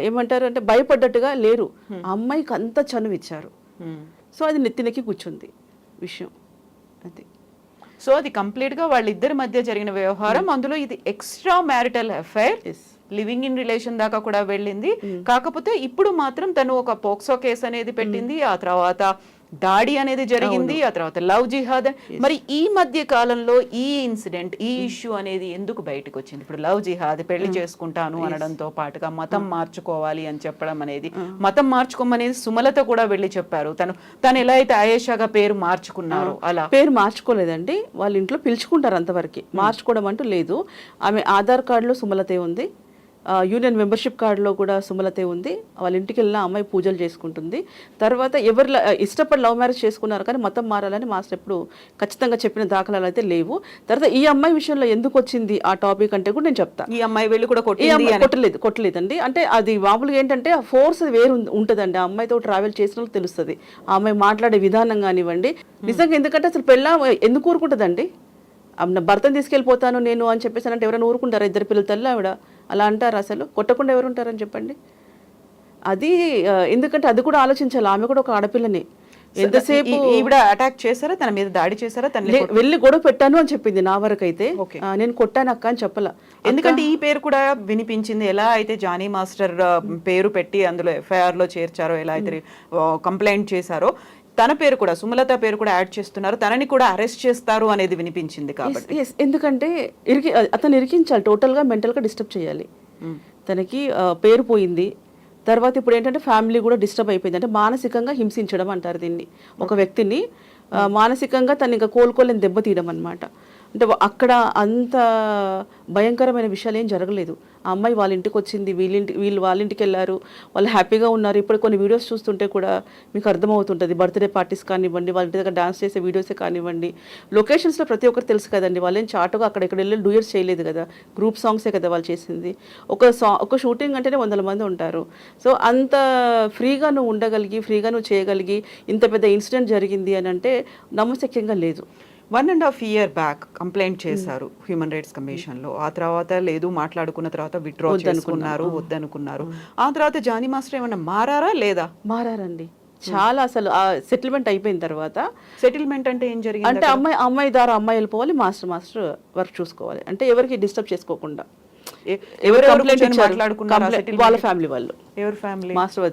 ఏమంటారు అంటే భయపడ్డట్టుగా లేరు. అమ్మాయికి అంత చనువు ఇచ్చారు. సో అది నెత్తినెక్కి కూర్చుంది విషయం అది. సో అది కంప్లీట్ గా వాళ్ళిద్దరి మధ్య జరిగిన వ్యవహారం. అందులో ఇది extra marital affair, living in relation దాకా కూడా వెళ్ళింది. కాకపోతే ఇప్పుడు మాత్రం తను ఒక పోక్సో కేసు అనేది పెట్టింది. ఆ తర్వాత దాడి అనేది జరిగింది, ఆ తర్వాత లవ్ జిహాద్. మరి ఈ మధ్య కాలంలో ఈ ఇన్సిడెంట్, ఈ ఇష్యూ అనేది ఎందుకు బయటకు వచ్చింది? ఇప్పుడు లవ్ జిహాద్, పెళ్లి చేసుకుంటాను అనడంతో పాటుగా మతం మార్చుకోవాలి అని చెప్పడం అనేది, మతం మార్చుకోమనేది సుమలత కూడా వెళ్ళి చెప్పారు. తను ఎలా అయితే ఆయేషాగా పేరు మార్చుకున్నారో అలా. పేరు మార్చుకోలేదండి, వాళ్ళ ఇంట్లో పిలుచుకుంటారు అంతవరకు, మార్చుకోవడం అంటూ లేదు. ఆమె ఆధార్ కార్డులో సుమలతే ఉంది, యూనియన్ మెంబర్షిప్ కార్డులో కూడా సుమలతే ఉంది. వాళ్ళ ఇంటికి వెళ్ళిన అమ్మాయి పూజలు చేసుకుంటుంది. తర్వాత ఎవరు ఇష్టపడి లవ్ మ్యారేజ్ చేసుకున్నారు కానీ మతం మారాలని మాస్టర్ ఎప్పుడు ఖచ్చితంగా చెప్పిన దాఖలాలు అయితే లేవు. తర్వాత ఈ అమ్మాయి విషయంలో ఎందుకు వచ్చింది ఆ టాపిక్ అంటే కూడా నేను చెప్తాను. ఈ అమ్మాయి వెళ్ళి కూడా కొట్టలేదండి. అంటే అది మామూలుగా ఏంటంటే ఆ ఫోర్స్ వేరు ఉంటుందండి. ఆ అమ్మాయితో ట్రావెల్ చేసిన వాళ్ళకి తెలుస్తుంది, ఆ అమ్మాయి మాట్లాడే విధానం కానివ్వండి. నిజంగా ఎందుకంటే అసలు పెళ్ళ ఎందుకు ఊరుకుంటుందండి? భర్తను తీసుకెళ్ళిపోతాను నేను అని చెప్పేసి అంటే ఎవరైనా ఊరుకుంటారా? ఇద్దరు పిల్లల తల్లి ఆవిడ అలా అంటారు? అసలు కొట్టకుండా ఎవరు ఉంటారని చెప్పండి. అది ఎందుకంటే అది కూడా ఆలోచించాలి, ఆమె కూడా ఒక ఆడపిల్లని. ఎంతసేపు ఈవిడ అటాక్ చేశారా, తన మీద దాడి చేశారా? వెళ్ళి గొడవ పెట్టాను అని చెప్పింది. నా వరకు అయితే నేను కొట్టాను అక్క అని చెప్పలా. ఎందుకంటే ఈ పేరు కూడా వినిపించింది. ఎలా అయితే జానీ మాస్టర్ పేరు పెట్టి అందులో FIR లో చేర్చారో, ఎలా అయితే కంప్లైంట్ చేశారో, తన పేరు కూడా, సుమలత పేరు కూడా యాడ్ చేస్తున్నారు, తనని కూడా అరెస్ట్ చేస్తారు అనేది వినిపించింది. కాబట్టి ఎందుకంటే అతను ఇరికించాలి, టోటల్గా మెంటల్గా డిస్టర్బ్ చేయాలి. తనకి పేరు పోయింది, తర్వాత ఇప్పుడు ఏంటంటే ఫ్యామిలీ కూడా డిస్టర్బ్ అయిపోయింది. అంటే మానసికంగా హింసించడం అంటారు దీన్ని. ఒక వ్యక్తిని మానసికంగా తను ఇంకా కోలుకోలేని దెబ్బతీయడం అనమాట. అంటే అక్కడ అంత భయంకరమైన విషయాలు ఏం జరగలేదు. ఆ అమ్మాయి వాళ్ళ ఇంటికి వచ్చింది, వీళ్ళు వాళ్ళ ఇంటికి వెళ్ళారు, వాళ్ళు హ్యాపీగా ఉన్నారు. ఇప్పుడు కొన్ని వీడియోస్ చూస్తుంటే కూడా మీకు అర్థమవుతుంటుంది. బర్త్డే పార్టీస్ కానివ్వండి, వాళ్ళ ఇంటి దగ్గర డాన్స్ చేసే వీడియోసే కానివ్వండి, లొకేషన్స్లో ప్రతి ఒక్కరు తెలుసు కదండి. వాళ్ళేం చాటుగా అక్కడ వెళ్ళి డూయర్స్ చేయలేదు కదా, గ్రూప్ సాంగ్సే కదా వాళ్ళు చేసింది. ఒక షూటింగ్ అంటేనే 100 మంది ఉంటారు. సో అంత ఫ్రీగా నువ్వు ఉండగలిగి, ఫ్రీగా నువ్వు చేయగలిగి ఇంత పెద్ద ఇన్సిడెంట్ జరిగింది అని అంటే నమ్మశక్యంగా లేదు. 1.5 year బ్యాక్ కంప్లైంట్ చేశారు హ్యూమన్ రైట్స్ కమిషన్ లో. ఆ తర్వాత లేదు, మాట్లాడుకున్న తర్వాత విత్డ్రా చేసుకున్నారు, వద్దనుకున్నారు. ఆ తర్వాత జానీ మాస్టర్ ఏమన్నా మారారా లేదా? మారారండి చాలా. అసలు ఆ సెటిల్మెంట్ అయిపోయిన తర్వాత, సెటిల్మెంట్ అంటే ఏం జరిగింది అంటే అమ్మాయి ద్వారా అమ్మాయి వెళ్ళిపోవాలి, మాస్టర్ వర్క్ చూసుకోవాలి. అంటే ఎవరికి డిస్టర్బ్ చేసుకోకుండా. ఎవరు కంప్లైంట్ మాట్లాడుకున్నారు? వాళ్ళ ఫ్యామిలీ వాళ్ళు. ఎవరు ఫ్యామిలీ? మాస్టర్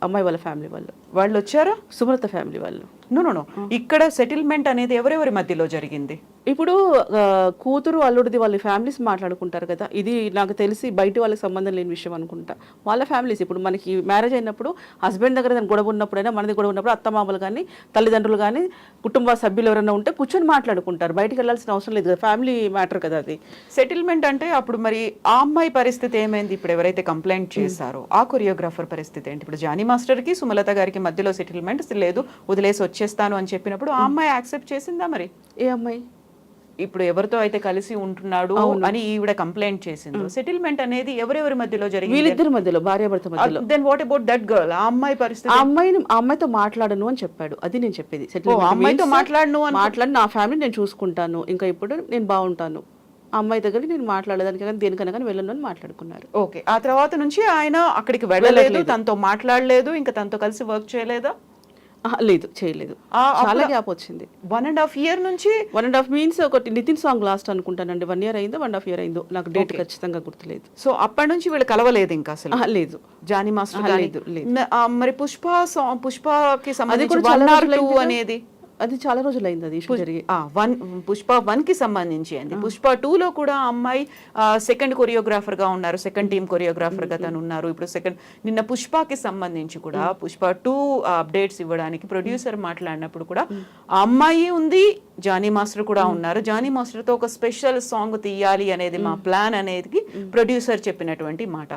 అమ్మాయి వాళ్ళ ఫ్యామిలీ వాళ్ళు వచ్చారా? సుమలత ఫ్యామిలీ వాళ్ళు. నో ఇక్కడ సెటిల్మెంట్ అనేది ఎవరెవరి మధ్యలో జరిగింది? ఇప్పుడు కూతురు అల్లుడిది వాళ్ళ ఫ్యామిలీస్ మాట్లాడుకుంటారు కదా. ఇది నాకు తెలిసి బయట వాళ్ళకి సంబంధం లేని విషయం అనుకుంటా. వాళ్ళ ఫ్యామిలీస్ ఇప్పుడు మనకి మ్యారేజ్ అయినప్పుడు హస్బెండ్ దగ్గర గొడవ ఉన్నప్పుడైనా, మనది గొడవ ఉన్నప్పుడు అత్తమామలు కానీ, తల్లిదండ్రులు కానీ, కుటుంబ సభ్యులు ఎవరైనా ఉంటే కూర్చొని మాట్లాడుకుంటారు. బయటకు వెళ్ళాల్సిన అవసరం లేదు కదా, ఫ్యామిలీ మ్యాటర్ కదా అది. సెటిల్మెంట్ అంటే అప్పుడు మరి ఆ అమ్మాయి పరిస్థితి ఏమైంది? ఇప్పుడు ఎవరైతే కంప్లైంట్ చేశారో ఆ కొరియోగ్రాఫర్ పరిస్థితి ఏంటి? ఇప్పుడు జానీ మాస్టర్కి సుమలత గారికి మధ్యలో సెటిల్మెంట్ లేదు, వదిలేసి వచ్చేస్తాను అని చెప్పినప్పుడు ఆ అమ్మాయి యాక్సెప్ట్ చేసిందా? మరి ఏ అమ్మాయి ఇప్పుడు ఎవరితో అయితే కలిసి ఉంటున్నాడు అని ఈవిడ కంప్లైంట్ చేసింది, సెటిల్మెంట్ అనేది ఎవరెవరి మధ్యలో జరిగింది? వీళ్ళిద్దరి మధ్యలో, భార్యాభర్త మధ్యలో. Then what about that girl? ఆ అమ్మాయి పరిస్థితి? ఆ అమ్మాయితో మాట్లాడను అని చెప్పాడు. అది నేను చెప్పేది. అమ్మాయితో మాట్లాడను నా ఫ్యామిలీ నేను చూసుకుంటాను, ఇంకా ఇప్పుడు నేను బాగుంటాను, ఆ అమ్మాయి దగ్గరికి నేను మాట్లాడేదానికి కానీ దేనికన్నా కానీ వెళ్ళను అని మాట్లాడుకున్నారు. ఓకే. ఆ తర్వాత నుంచి ఆయన అక్కడికి వెళ్ళలేదు, తనతో మాట్లాడలేదు, ఇంకా తనతో కలిసి వర్క్ చేయలేదా? లేదు, చేయలేదు. చాలా గ్యాప్ వచ్చింది. 1.5 year నుంచి. 1.5 మీన్స్ ఒకటి నితిన్ సాంగ్ లాస్ట్ అనుకుంటానండి. 1 year అయిందో 1.5 year అయిందో, నాకు డేట్ ఖచ్చితంగా గుర్తులేదు. సో అప్పటి నుంచి వీళ్ళు కలవలేదు ఇంకా అసలు? లేదు. జానీ మాస్టర్ లేదు. మరి పుష్పకి సంబంధించి 1 or 2 అనేది అది చాలా రోజులు అయింది అది జరిగి. పుష్ప 1 కి సంబంధించి అండి. పుష్ప 2 లో కూడా అమ్మాయి సెకండ్ కొరియోగ్రాఫర్ గా ఉన్నారు, సెకండ్ టీమ్ కొరియోగ్రాఫర్ గా తను ఉన్నారు. ఇప్పుడు నిన్న పుష్పకి సంబంధించి కూడా పుష్ప 2 అప్డేట్స్ ఇవ్వడానికి ప్రొడ్యూసర్ మాట్లాడినప్పుడు కూడా ఆ అమ్మాయి ఉంది, జానీ మాస్టర్ కూడా ఉన్నారు. జానీ మాస్టర్ తో ఒక స్పెషల్ సాంగ్ తీయాలి అనేది మా ప్లాన్ అనేది ప్రొడ్యూసర్ చెప్పినటువంటి మాట.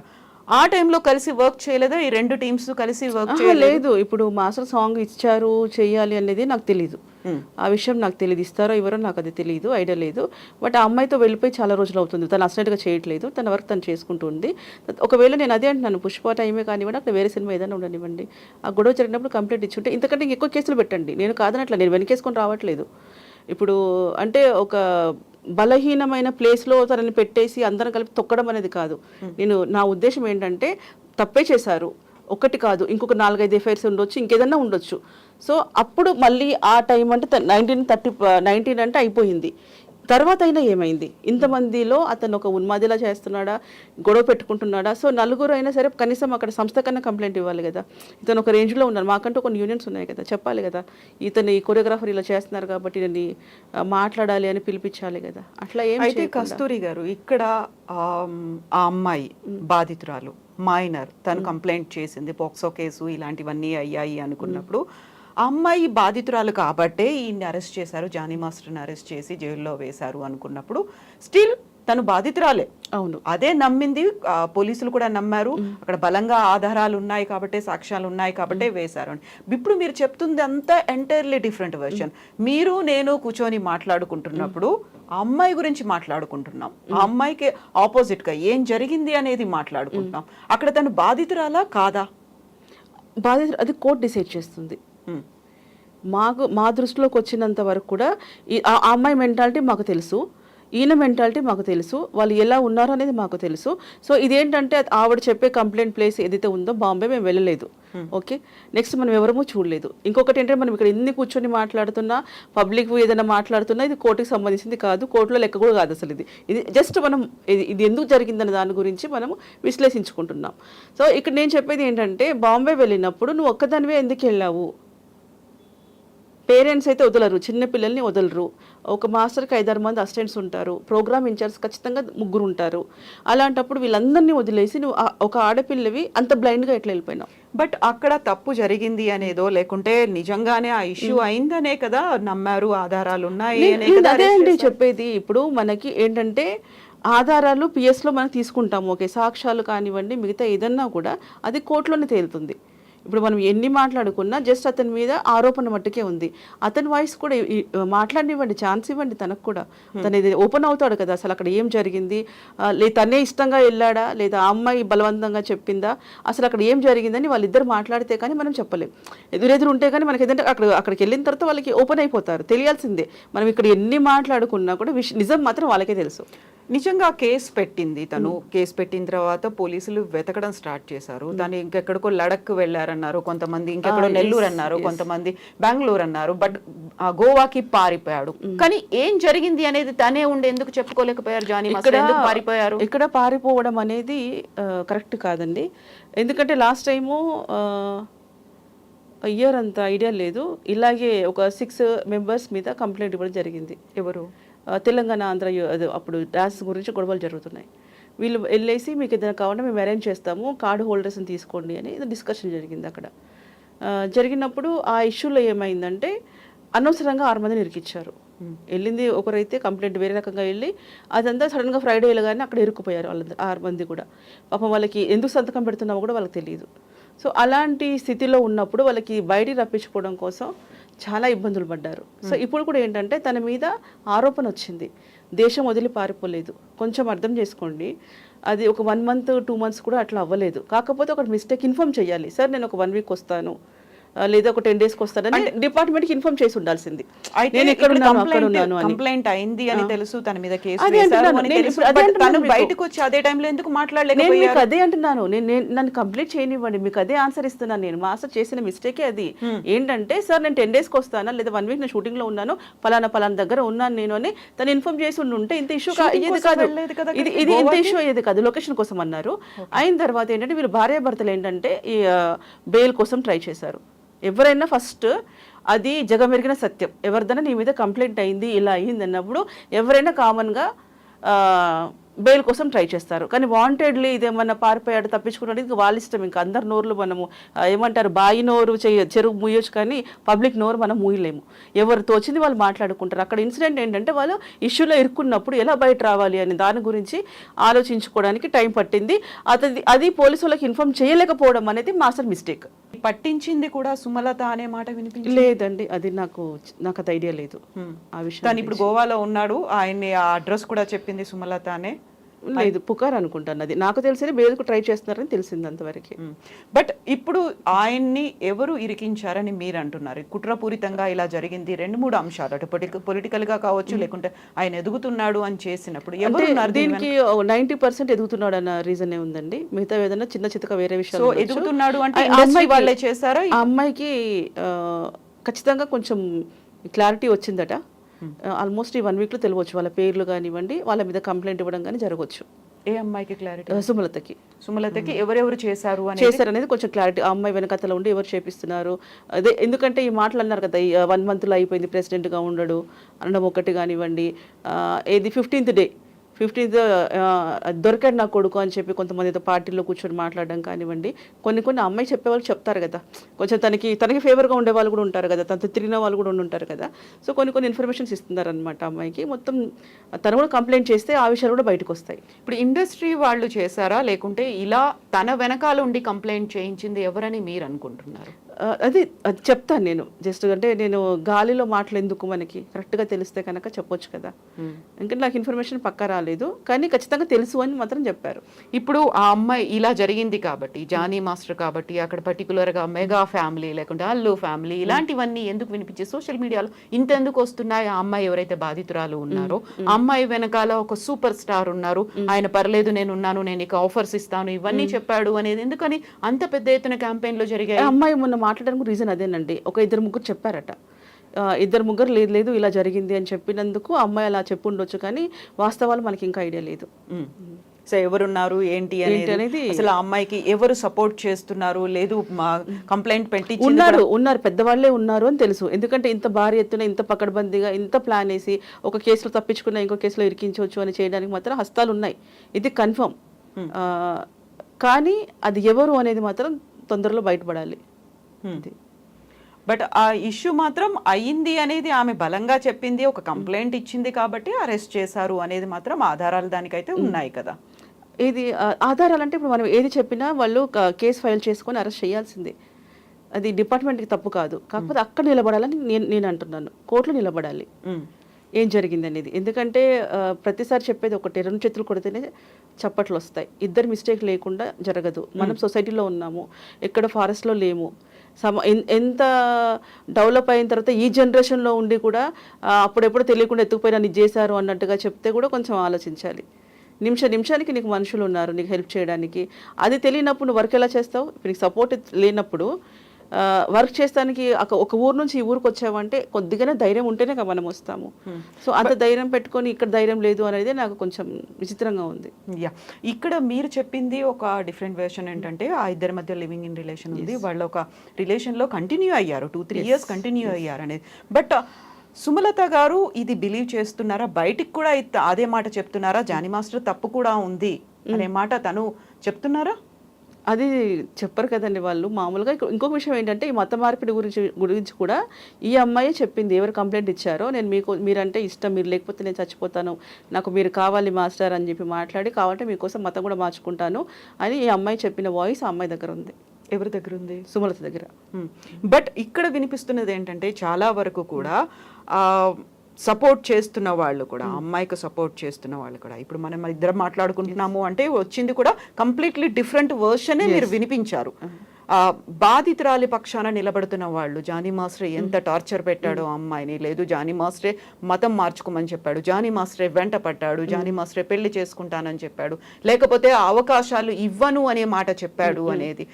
ఆ టైంలో కలిసి వర్క్ చేయలేదా? ఈ 2 టీమ్స్ కలిసి వర్క్ చేయలేదు. ఇప్పుడు మాస్టర్ సాంగ్ ఇచ్చారు చేయాలి అనేది నాకు తెలీదు, ఆ విషయం నాకు తెలియదు. ఇస్తారో ఎవరో నాకు అది తెలియదు, ఐడియా లేదు. బట్ ఆ అమ్మాయితో వెళ్ళిపోయి చాలా రోజులు అవుతుంది. తను అసలుగా చేయట్లేదు, తన వర్క్ తను చేసుకుంటుంది. ఒకవేళ నేను అదే అంటున్నాను, పుష్ప టైమే కానివ్వండి, అక్కడ వేరే సినిమా ఏదైనా ఉండనివ్వండి, ఆ గొడవ జరిగినప్పుడు కంప్లైంట్ ఇచ్చుంటే ఇంతకంటే ఎక్కువ కేసులు పెట్టండి. నేను కాదనట్లా, నేను వెనకేసుకొని రావట్లేదు. ఇప్పుడు అంటే ఒక బలహీనమైన ప్లేస్లో తనని పెట్టేసి అందరం కలిపి తొక్కడం అనేది కాదు. నా ఉద్దేశం ఏంటంటే, తప్పే చేశారు, ఒకటి కాదు ఇంకొక 4-5 ఎఫ్ఐఆర్స్ ఉండొచ్చు, ఇంకేదన్నా ఉండొచ్చు. సో అప్పుడు మళ్ళీ ఆ టైం అంటే 19 అంటే అయిపోయింది. తర్వాత అయినా ఏమైంది, ఇంతమందిలో అతను ఒక ఉన్మాదిలా చేస్తున్నాడా, గొడవ పెట్టుకుంటున్నాడా? సో నలుగురు అయినా సరే కనీసం అక్కడ సంస్థ కన్నా కంప్లైంట్ ఇవ్వాలి కదా. ఇతను ఒక రేంజ్లో ఉన్నారు, మాకంటూ కొన్ని యూనియన్స్ ఉన్నాయి కదా, చెప్పాలి కదా, ఇతను ఈ కొరియోగ్రాఫర్ ఇలా చేస్తున్నారు కాబట్టి నేను మాట్లాడాలి అని పిలిపించాలి కదా. అట్లా ఏం అయితే కస్తూరి గారు ఇక్కడ ఆ అమ్మాయి బాధితురాలు మైనర్, తను కంప్లైంట్ చేసింది, పోక్సో కేసు ఇలాంటివన్నీ అయ్యాయి అనుకున్నప్పుడు ఆ అమ్మాయి బాధితురాలు కాబట్టే ఈయన్ని అరెస్ట్ చేశారు, జానీ మాస్టర్ని అరెస్ట్ చేసి జైల్లో వేశారు అనుకున్నప్పుడు స్టిల్ తను బాధితురాలే. అవును, అదే నమ్మింది, పోలీసులు కూడా నమ్మారు, అక్కడ బలంగా ఆధారాలు ఉన్నాయి కాబట్టి, సాక్ష్యాలు ఉన్నాయి కాబట్టి వేశారు అని. ఇప్పుడు మీరు చెప్తుంది అంతా ఎంటైర్లీ డిఫరెంట్ వెర్షన్. మీరు నేను కూర్చొని మాట్లాడుకుంటున్నప్పుడు ఆ అమ్మాయి గురించి మాట్లాడుకుంటున్నాం, ఆ అమ్మాయికి ఆపోజిట్ గా ఏం జరిగింది అనేది మాట్లాడుకుంటున్నాం. అక్కడ తను బాధితురాలా కాదా? బాధితులు అది కోర్టు డిసైడ్ చేస్తుంది. మా దృష్టిలోకి వచ్చినంత వరకు కూడా ఆ అమ్మాయి మెంటాలిటీ మాకు తెలుసు, ఈయన మెంటాలిటీ మాకు తెలుసు, వాళ్ళు ఎలా ఉన్నారు అనేది మాకు తెలుసు. సో ఇదేంటంటే ఆవిడ చెప్పే కంప్లైంట్ ప్లేస్ ఏదైతే ఉందో బాంబే మేము వెళ్ళలేదు. ఓకే, నెక్స్ట్ మనం ఎవరమూ చూడలేదు. ఇంకొకటి ఏంటంటే మనం ఇక్కడ ఎన్ని కూర్చొని మాట్లాడుతున్నా, పబ్లిక్ ఏదైనా మాట్లాడుతున్నా ఇది కోర్టుకి సంబంధించింది కాదు, కోర్టులో లెక్క కూడా కాదు అసలు. ఇది జస్ట్ మనం ఇది ఎందుకు జరిగిందన్న దాని గురించి మనము విశ్లేషించుకుంటున్నాం. సో ఇక్కడ నేను చెప్పేది ఏంటంటే, బాంబే వెళ్ళినప్పుడు నువ్వు ఒక్కదానివే ఎందుకు వెళ్ళావు? పేరెంట్స్ అయితే వదలరు, చిన్న పిల్లల్ని వదలరు. ఒక మాస్టర్కి 5-6 మంది అసిస్టెంట్స్ ఉంటారు, ప్రోగ్రామ్ ఇన్ఛార్జ్ ఖచ్చితంగా 3 ఉంటారు. అలాంటప్పుడు వీళ్ళందరినీ వదిలేసి నువ్వు ఒక ఆడపిల్లవి అంత బ్లైండ్గా ఎట్లా వెళ్ళిపోయినావు? బట్ అక్కడ తప్పు జరిగింది అనేదో, లేకుంటే నిజంగానే ఆ ఇష్యూ అయిందనే కదా నమ్మారు, ఆధారాలు ఉన్నాయి అనే కదా. అదే అండి చెప్పేది. ఇప్పుడు మనకి ఏంటంటే ఆధారాలు పిఎస్లో మనం తీసుకుంటాము, ఓకే, సాక్ష్యాలు కానివ్వండి, మిగతా ఏదన్నా కూడా అది కోర్టులోనే తేలుతుంది. ఇప్పుడు మనం ఎన్ని మాట్లాడుకున్నా జస్ట్ అతని మీద ఆరోపణ మట్టుకే ఉంది. అతని వాయిస్ కూడా మాట్లాడినివ్వండి, ఛాన్స్ ఇవ్వండి తనకు కూడా. తను ఇది ఓపెన్ అవుతాడు కదా, అసలు అక్కడ ఏం జరిగింది, లేదా తనే ఇష్టంగా వెళ్ళాడా, లేదా ఆ అమ్మాయి బలవంతంగా చెప్పిందా, అసలు అక్కడ ఏం జరిగిందని వాళ్ళిద్దరు మాట్లాడితే కానీ మనం చెప్పలేం. ఎదురెదురు ఉంటే కానీ మనకి ఏదంటే అక్కడికి వెళ్ళిన తర్వాత వాళ్ళకి ఓపెన్ అయిపోతారు, తెలియాల్సిందే. మనం ఇక్కడ ఎన్ని మాట్లాడుకున్నా కూడా నిజం మాత్రం వాళ్ళకే తెలుసు. నిజంగా కేసు పెట్టింది తను. కేసు పెట్టిన తర్వాత పోలీసులు వెతకడం స్టార్ట్ చేశారు. తను ఇంకెక్కడికో లడక్ వెళ్ళారన్నారు కొంతమంది, ఇంకెక్కడో నెల్లూరు అన్నారు కొంతమంది, బెంగళూరు అన్నారు. బట్ గోవాకి పారిపోయాడు. కానీ ఏం జరిగింది అనేది తనే ఉండి ఎందుకు చెప్పుకోలేకపోయారు? జానీ మాస్టర్ ఎందుకు పారిపోయారు? ఇక్కడ పారిపోవడం అనేది కరెక్ట్ కాదండి. ఎందుకంటే లాస్ట్ టైము ఇయర్ అంత ఐడియా లేదు, ఇలాగే ఒక 6 మెంబర్స్ మీద కంప్లైంట్ ఇవ్వడం జరిగింది. ఎవరు? తెలంగాణ, ఆంధ్ర అప్పుడు డాన్స్ గురించి గొడవలు జరుగుతున్నాయి. వీళ్ళు వెళ్ళేసి మీకు ఏదైనా కావాలంటే మేము అరేంజ్ చేస్తాము, కార్డు హోల్డర్స్ని తీసుకోండి అని డిస్కషన్ జరిగింది అక్కడ. జరిగినప్పుడు ఆ ఇష్యూలో ఏమైందంటే అనవసరంగా 6 మందిని ఇరికిచ్చారు. వెళ్ళింది ఒకరైతే కంప్లైంట్ వేరే రకంగా వెళ్ళి అదంతా సడన్గా ఫ్రైడే వెళ్ళగానే అక్కడ ఇరుక్కుపోయారు వాళ్ళందరూ 6 మంది కూడా. పాపం వాళ్ళకి ఎందుకు సంతకం పెడుతున్నామో కూడా వాళ్ళకి తెలియదు. సో అలాంటి స్థితిలో ఉన్నప్పుడు వాళ్ళకి బయటికి రప్పించుకోవడం కోసం చాలా ఇబ్బందులు పడ్డారు. సో ఇప్పుడు కూడా ఏంటంటే తన మీద ఆరోపణ వచ్చింది, దేశం వదిలి పారిపోలేదు. కొంచెం అర్థం చేసుకోండి, అది ఒక 1 మంత్ 2 మంత్స్ కూడా అట్లా అవ్వలేదు. కాకపోతే ఒక మిస్టేక్ ఇన్ఫార్మ్ చేయాలి, సార్ నేను ఒక 1 వీక్ వస్తాను లేదా ఒక 10 డేస్కి వస్తానని డిపార్ట్మెంట్కి ఇన్ఫార్మ్ చేసి ఉండాల్సింది. నేను ఎక్కడ ఉన్నాను కంప్లైంట్ అయింది అని తెలుసు, తన మీద కేసు వేశారు అని తెలుసు, తను బయటకు వచ్చి అదే టైంలో ఎందుకు మాట్లాడలేకపోయారు? నేను మీకు అదే అంటున్నాను, నన్ను కంప్లీట్ చేయనివ్వండి, మీకు అదే ఆన్సర్ ఇస్తున్నాను. నేను మాస్టర్ చేసిన మిస్టేకే అది. ఏంటంటే సార్ నేను 10 డేస్కి వస్తానా లేదా 1 వీక్ నేను షూటింగ్లో ఉన్నాను, పలానా దగ్గర ఉన్నాను నేను అని తను ఇన్ఫార్మ్ చేసి ఉంటే ఇంత ఇష్యూ అయ్యేది కాదు. ఇది ఇంత ఇష్యూ అయ్యేది కాదు. లొకేషన్ కోసం అన్నారు. అయిన తర్వాత ఏంటంటే వీళ్ళు భార్యాభర్తలు ఏంటంటే బెయిల్ కోసం ట్రై చేశారు. ఎవరైనా ఫస్ట్ అది జగమెరిగిన సత్యం, ఎవరిదైనా నీ మీద కంప్లైంట్ అయింది ఇలా అయ్యింది అన్నప్పుడు ఎవరైనా కామన్గా బెయిల్ కోసం ట్రై చేస్తారు. కానీ వాంటెడ్లీ ఇదేమన్నా పారిపోయాడు తప్పించుకున్నాడు ఇంకా వాళ్ళ ఇష్టం. ఇంకా అందరు నోర్లు మనము ఏమంటారు, బాయి నోరు చెరువు మూయొచ్చు కానీ పబ్లిక్ నోరు మనం మూయలేము. ఎవరు తోచింది వాళ్ళు మాట్లాడుకుంటారు. అక్కడ ఇన్సిడెంట్ ఏంటంటే వాళ్ళు ఇష్యూలో ఇరుక్కున్నప్పుడు ఎలా బయట రావాలి అని దాని గురించి ఆలోచించుకోవడానికి టైం పట్టింది. అది పోలీసు వాళ్ళకి ఇన్ఫార్మ్ చేయలేకపోవడం అనేది మాస్టర్ మిస్టేక్. పట్టించింది కూడా సుమలత అనే మాట వినిపించింది లేదండి, అది నాకు అది ఐడియా లేదు ఆ విషయం. తను ఇప్పుడు గోవాలో ఉన్నాడు, ఆయన్ని ఆ అడ్రస్ కూడా చెప్పింది సుమలత అనే. లేదు, పుకార్ అనుకుంటాను. అది నాకు తెలిసి బెయిల్కు ట్రై చేస్తున్నారని తెలిసింది అంతవరకు. బట్ ఇప్పుడు ఆయన్ని ఎవరు ఇరికించారని మీరు అంటున్నారు? కుట్రపూరితంగా ఇలా జరిగింది 2-3 అంశాలు, అటు పొలిటికల్ గా కావచ్చు, లేకుంటే ఆయన ఎదుగుతున్నాడు అని చేసినప్పుడు దీనికి 90% ఎదుగుతున్నాడు అన్న రీజన్ ఉందండి. మిగతా ఏదైనా చిన్న చితక వేరే విషయాలు ఎదుగుతున్నాడు అంటే ఇండస్ట్రీ వాళ్ళే చేశారా? ఆ అమ్మాయికి ఖచ్చితంగా కొంచెం క్లారిటీ వచ్చిందట. ఆల్మోస్ట్ ఈ 1 వీక్లో తెలియవచ్చు, వాళ్ళ పేర్లు కానివ్వండి, వాళ్ళ మీద కంప్లైంట్ ఇవ్వడం కానీ జరగవచ్చు. ఏ అమ్మాయికి క్లారిటీ? సుమలతకి ఎవరెవరు చేశారు చేశారనేది కొంచెం క్లారిటీ. ఆ అమ్మాయి వెనకతలో ఉండి ఎవరు చేపిస్తున్నారు అదే, ఎందుకంటే ఈ మాటలు అన్నారు కదా, 1 మంత్లో అయిపోయింది ప్రెసిడెంట్గా ఉండడు అనడం ఒకటి కానివ్వండి, ఏది 15th డే దొరికాడు నా కొడుకు అని చెప్పి కొంతమందితో పార్టీలో కూర్చొని మాట్లాడడం కానివ్వండి, కొన్ని అమ్మాయి చెప్పేవాళ్ళు చెప్తారు కదా, కొంచెం తనకి ఫేవర్గా ఉండే వాళ్ళు కూడా ఉంటారు కదా, తనతో తిరిగిన వాళ్ళు కూడా ఉంటారు కదా, సో కొన్ని ఇన్ఫర్మేషన్స్ ఇస్తున్నారు అనమాట అమ్మాయికి. మొత్తం తను కూడా కంప్లైంట్ చేస్తే ఆ విషయాలు కూడా బయటకు వస్తాయి. ఇప్పుడు ఇండస్ట్రీ వాళ్ళు చేశారా, లేకుంటే ఇలా తన వెనకాల ఉండి కంప్లైంట్ చేయించింది ఎవరని మీరు అనుకుంటున్నారు? అది చెప్తాను నేను, జస్ట్ అంటే నేను గాలిలో మాటలు ఎందుకు, మనకి కరెక్ట్గా తెలిస్తే కనుక చెప్పొచ్చు కదా. ఇంకా నాకు ఇన్ఫర్మేషన్ పక్కా రాలేదు, కానీ ఖచ్చితంగా తెలుసు అని మాత్రం చెప్పారు. ఇప్పుడు ఆ అమ్మాయి ఇలా జరిగింది కాబట్టి, జానీ మాస్టర్ కాబట్టి, అక్కడ పర్టికులర్గా మెగా ఫ్యామిలీ లేకుంటే అల్లు ఫ్యామిలీ ఇలాంటివన్నీ ఎందుకు వినిపించే సోషల్ మీడియాలో ఇంతెందుకు వస్తున్నాయి? ఆ అమ్మాయి ఎవరైతే బాధితురాలు ఉన్నారో ఆ అమ్మాయి వెనకాల ఒక సూపర్ స్టార్ ఉన్నారు, ఆయన పర్లేదు నేను ఉన్నాను, నేను ఇక ఆఫర్స్ ఇస్తాను, ఇవన్నీ చెప్పాడు అనేది ఎందుకని అంత పెద్ద ఎత్తున క్యాంపెయిన్లో జరిగాయి? అమ్మాయి మొన్న మాట్లాడడానికి రీజన్ అదేనండి, ఒక 2-3 చెప్పారట, 2-3 లేదు ఇలా జరిగింది అని చెప్పినందుకు అమ్మాయి అలా చెప్పు ఉండొచ్చు, కానీ వాస్తవాలు మనకి ఇంకా ఐడియా లేదు. సో ఎవరున్నారు ఏంటి అనేది అసలు ఆ అమ్మాయికి ఎవరు సపోర్ట్ చేస్తున్నారు, లేదు కంప్లైంట్ పెట్టి ఉన్నారు పెద్దవాళ్లే ఉన్నారు అని తెలుసు, ఎందుకంటే ఇంత భారీ ఎత్తున ఇంత పకడ్బందీగా ఇంత ప్లాన్ వేసి ఒక కేసులో తప్పించుకున్న ఇంకో కేసులో ఇరికించవచ్చు అని చేయడానికి మాత్రం హస్తాలు ఉన్నాయి, ఇది కన్ఫర్మ్. కానీ అది ఎవరు అనేది మాత్రం తొందరలో బయటపడాలి. బట్ ఆ ఇష్యూ మాత్రం అయ్యింది అనేది ఆమె బలంగా చెప్పింది, ఒక కంప్లైంట్ ఇచ్చింది కాబట్టి అరెస్ట్ చేశారు అనేది మాత్రం ఆధారాలు దానికైతే ఉన్నాయి కదా. ఇది ఆధారాలు అంటే ఇప్పుడు మనం ఏది చెప్పినా వాళ్ళు కేసు ఫైల్ చేసుకొని అరెస్ట్ చేయాల్సిందే, అది డిపార్ట్మెంట్కి తప్పు కాదు, కాకపోతే అక్కడ నిలబడాలని నేను అంటున్నాను, కోర్టులో నిలబడాలి ఏం జరిగింది అనేది. ఎందుకంటే ప్రతిసారి చెప్పేది ఒకటి, 2 చేతులు కొడితేనే చప్పట్లు వస్తాయి, ఇద్దరు మిస్టేక్ లేకుండా జరగదు. మనం సొసైటీలో ఉన్నాము, ఎక్కడ ఫారెస్ట్లో లేము, ఎంత డెవలప్ అయిన తర్వాత ఈ జనరేషన్లో ఉండి కూడా అప్పుడెప్పుడు తెలియకుండా ఎత్తుకుపోయినా నీకు చేశారు అన్నట్టుగా చెప్తే కూడా కొంచెం ఆలోచించాలి. నిమిషానికి నీకు మనుషులు ఉన్నారు నీకు హెల్ప్ చేయడానికి, అది తెలియనప్పుడు నువ్వు వర్క్ ఎలా చేస్తావు? ఇప్పుడు నీకు సపోర్ట్ లేనప్పుడు వర్క్ చేస్తానికి ఒక ఊరు నుంచి ఈ ఊరికి వచ్చావంటే కొద్దిగానే ధైర్యం ఉంటేనే మనం వస్తాము. సో అంత ధైర్యం పెట్టుకొని ఇక్కడ ధైర్యం లేదు అనేది నాకు కొంచెం విచిత్రంగా ఉంది. ఇక్కడ మీరు చెప్పింది ఒక డిఫరెంట్ వెర్షన్ ఏంటంటే ఆ ఇద్దరి మధ్య లివింగ్ ఇన్ రిలేషన్ ఉంది, వాళ్ళు ఒక రిలేషన్లో కంటిన్యూ అయ్యారు, 2-3 years కంటిన్యూ అయ్యారు అనేది. బట్ సుమలత గారు ఇది బిలీవ్ చేస్తున్నారా? బయటికి కూడా అదే మాట చెప్తున్నారా? జానీ మాస్టర్ తప్పు కూడా ఉంది అనే మాట తను చెప్తున్నారా? అది చెప్పరు కదండి వాళ్ళు మామూలుగా. ఇంకొక విషయం ఏంటంటే ఈ మత మార్పిడి గురించి కూడా ఈ అమ్మాయి చెప్పింది, ఎవరు కంప్లైంట్ ఇచ్చారో నేను మీరంటే ఇష్టం, మీరు లేకపోతే నేను చచ్చిపోతాను, నాకు మీరు కావాలి మాస్టర్ అని చెప్పి మాట్లాడి కావాలంటే మీకోసం మతం కూడా మార్చుకుంటాను అని ఈ అమ్మాయి చెప్పిన వాయిస్ ఆ అమ్మాయి దగ్గర ఉంది. ఎవరి దగ్గర ఉంది? సుమలత దగ్గర. బట్ ఇక్కడ వినిపిస్తున్నది ఏంటంటే చాలా వరకు కూడా సపోర్ట్ చేస్తున్న వాళ్ళు కూడా, అమ్మాయికి సపోర్ట్ చేస్తున్న వాళ్ళు కూడా, ఇప్పుడు మనం ఇద్దరం మాట్లాడుకుంటున్నాము అంటే వచ్చింది కూడా కంప్లీట్లీ డిఫరెంట్ వర్షనే మీరు వినిపించారు. బాధితురాలి పక్షాన నిలబడుతున్న వాళ్ళు, జానీ మాస్టర్ ఎంత టార్చర్ పెట్టాడో అమ్మాయిని, లేదు జానీ మాస్టరే మతం మార్చుకోమని చెప్పాడు, జానీ మాస్టరే వెంట పట్టాడు, జానీ మాస్టరే పెళ్లి చేసుకుంటానని చెప్పాడు, లేకపోతే అవకాశాలు ఇవ్వను అనే మాట చెప్పాడు అనేది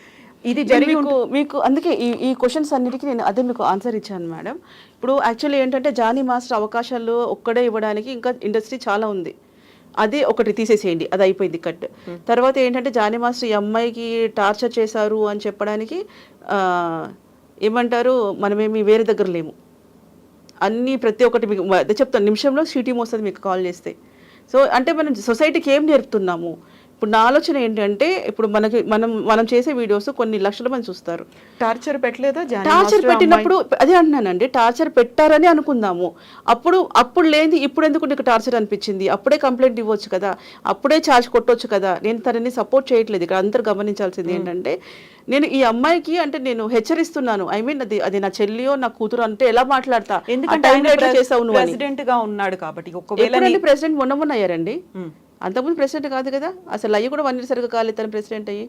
ఇది జరిగి మీకు అందుకే ఈ క్వశ్చన్స్ అన్నిటికీ నేను అదే మీకు ఆన్సర్ ఇచ్చాను మేడం. ఇప్పుడు యాక్చువల్లీ ఏంటంటే జానీ మాస్టర్ అవకాశాలు ఒక్కడే ఇవ్వడానికి ఇంకా ఇండస్ట్రీ చాలా ఉంది, అది ఒకటి తీసేసేయండి, అది అయిపోయింది కట్. తర్వాత ఏంటంటే జానీ మాస్టర్ ఈ అమ్మాయికి టార్చర్ చేశారు అని చెప్పడానికి ఏమంటారు, మనమేమి వేరే దగ్గర లేము, అన్నీ ప్రతి ఒక్కటి మీకు అదే చెప్తాను, నిమిషంలో సిటీ వస్తుంది మీకు కాల్ చేస్తే. సో అంటే మనం సొసైటీకి ఏం నేర్పుతున్నాము? ఇప్పుడు నా ఆలోచన ఏంటంటే ఇప్పుడు మనం చేసే వీడియోస్ కొన్ని లక్షల మంది చూస్తారు. టార్చర్ పెట్టలేదా? టార్చర్ పెట్టినప్పుడు అదే అంటున్నానండి, టార్చర్ పెట్టారని అనుకుందాము, అప్పుడు లేని ఇప్పుడు ఎందుకు నీకు టార్చర్ అనిపించింది? అప్పుడే కంప్లైంట్ ఇవ్వచ్చు కదా, అప్పుడే ఛార్జ్ కొట్టవచ్చు కదా. నేను తనని సపోర్ట్ చేయట్లేదు, ఇక్కడ అందరు గమనించాల్సింది ఏంటంటే నేను ఈ అమ్మాయికి అంటే నేను హెచ్చరిస్తున్నాను, ఐ మీన్ అది నా చెల్లియో నా కూతురు అంటే ఎలా మాట్లాడతా, ఎందుకంటే ప్రెసిడెంట్ గా ఉన్నాడు కాబట్టి. ప్రెసిడెంట్ మొన్న అయ్యారండి, అంతకుముందు ప్రెసిడెంట్ కాదు కదా అసలు, అయ్యి కూడా 1 year సరిగ్గా కాలేదు తను ప్రెసిడెంట్ అయ్యి.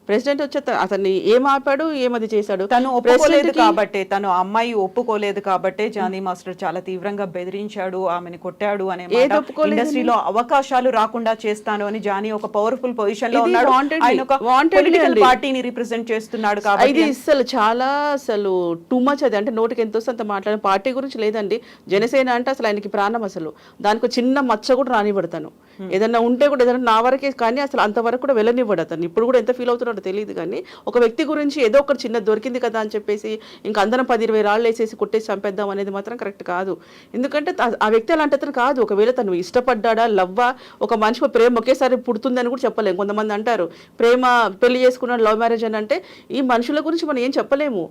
ప్రెసిడెంట్ వచ్చి అతన్ని ఏం ఆపాడు, ఏమది చేశాడు. తను ఒప్పుకోలేదు కాబట్టి, తను అమ్మాయి ఒప్పుకోలేదు కాబట్టి జానీ మాస్టర్ చాలా తీవ్రంగా బెదిరించాడు, ఆమెను కొట్టాడు అనే మాట. ఇండస్ట్రీలో అవకాశాలు రాకుండా చేస్తాను అని జానీ ఒక పవర్ఫుల్ పొజిషన్ లో ఉన్నాడు. ఆయన ఒక పొలిటికల్ పార్టీని రిప్రజెంట్ చేస్తున్నాడు కాబట్టి ఇది అసలు చాలా అసలు టూ మచ్. అది అంటే నోటికి ఎంత వస్తే అంత మాట్లాడే పార్టీ గురించి లేదండి. జనసేన అంటే అసలు ఆయనకి ప్రాణం. అసలు దానికి చిన్న మచ్చ కూడా రానివ్వడతాను. ఏదన్నా ఉంటే కూడా ఏదైనా నా వరకే కానీ అసలు అంతవరకు కూడా వెళ్ళనివ్వడు అతను. ఇప్పుడు కూడా ఎంత ఫీల్ అవుతున్నాడో తెలియదు కానీ ఒక వ్యక్తి గురించి ఏదో ఒకటి చిన్న దొరికింది కదా అని చెప్పేసి ఇంకా అందరం 10-20 రాళ్ళు వేసేసి కొట్టేసి చంపేద్దాం అనేది మాత్రం కరెక్ట్ కాదు. ఎందుకంటే ఆ వ్యక్తి అలాంటి అతను కాదు. ఒకవేళ తను ఇష్టపడ్డా, లవ్వా, ఒక మనిషి ప్రేమ ఒకేసారి పుడుతుందని కూడా చెప్పలేము. కొంతమంది అంటారు ప్రేమ పెళ్లి చేసుకున్నాడు, లవ్ మ్యారేజ్ అని. అంటే ఈ మనుషుల గురించి మనం ఏం చెప్పలేము.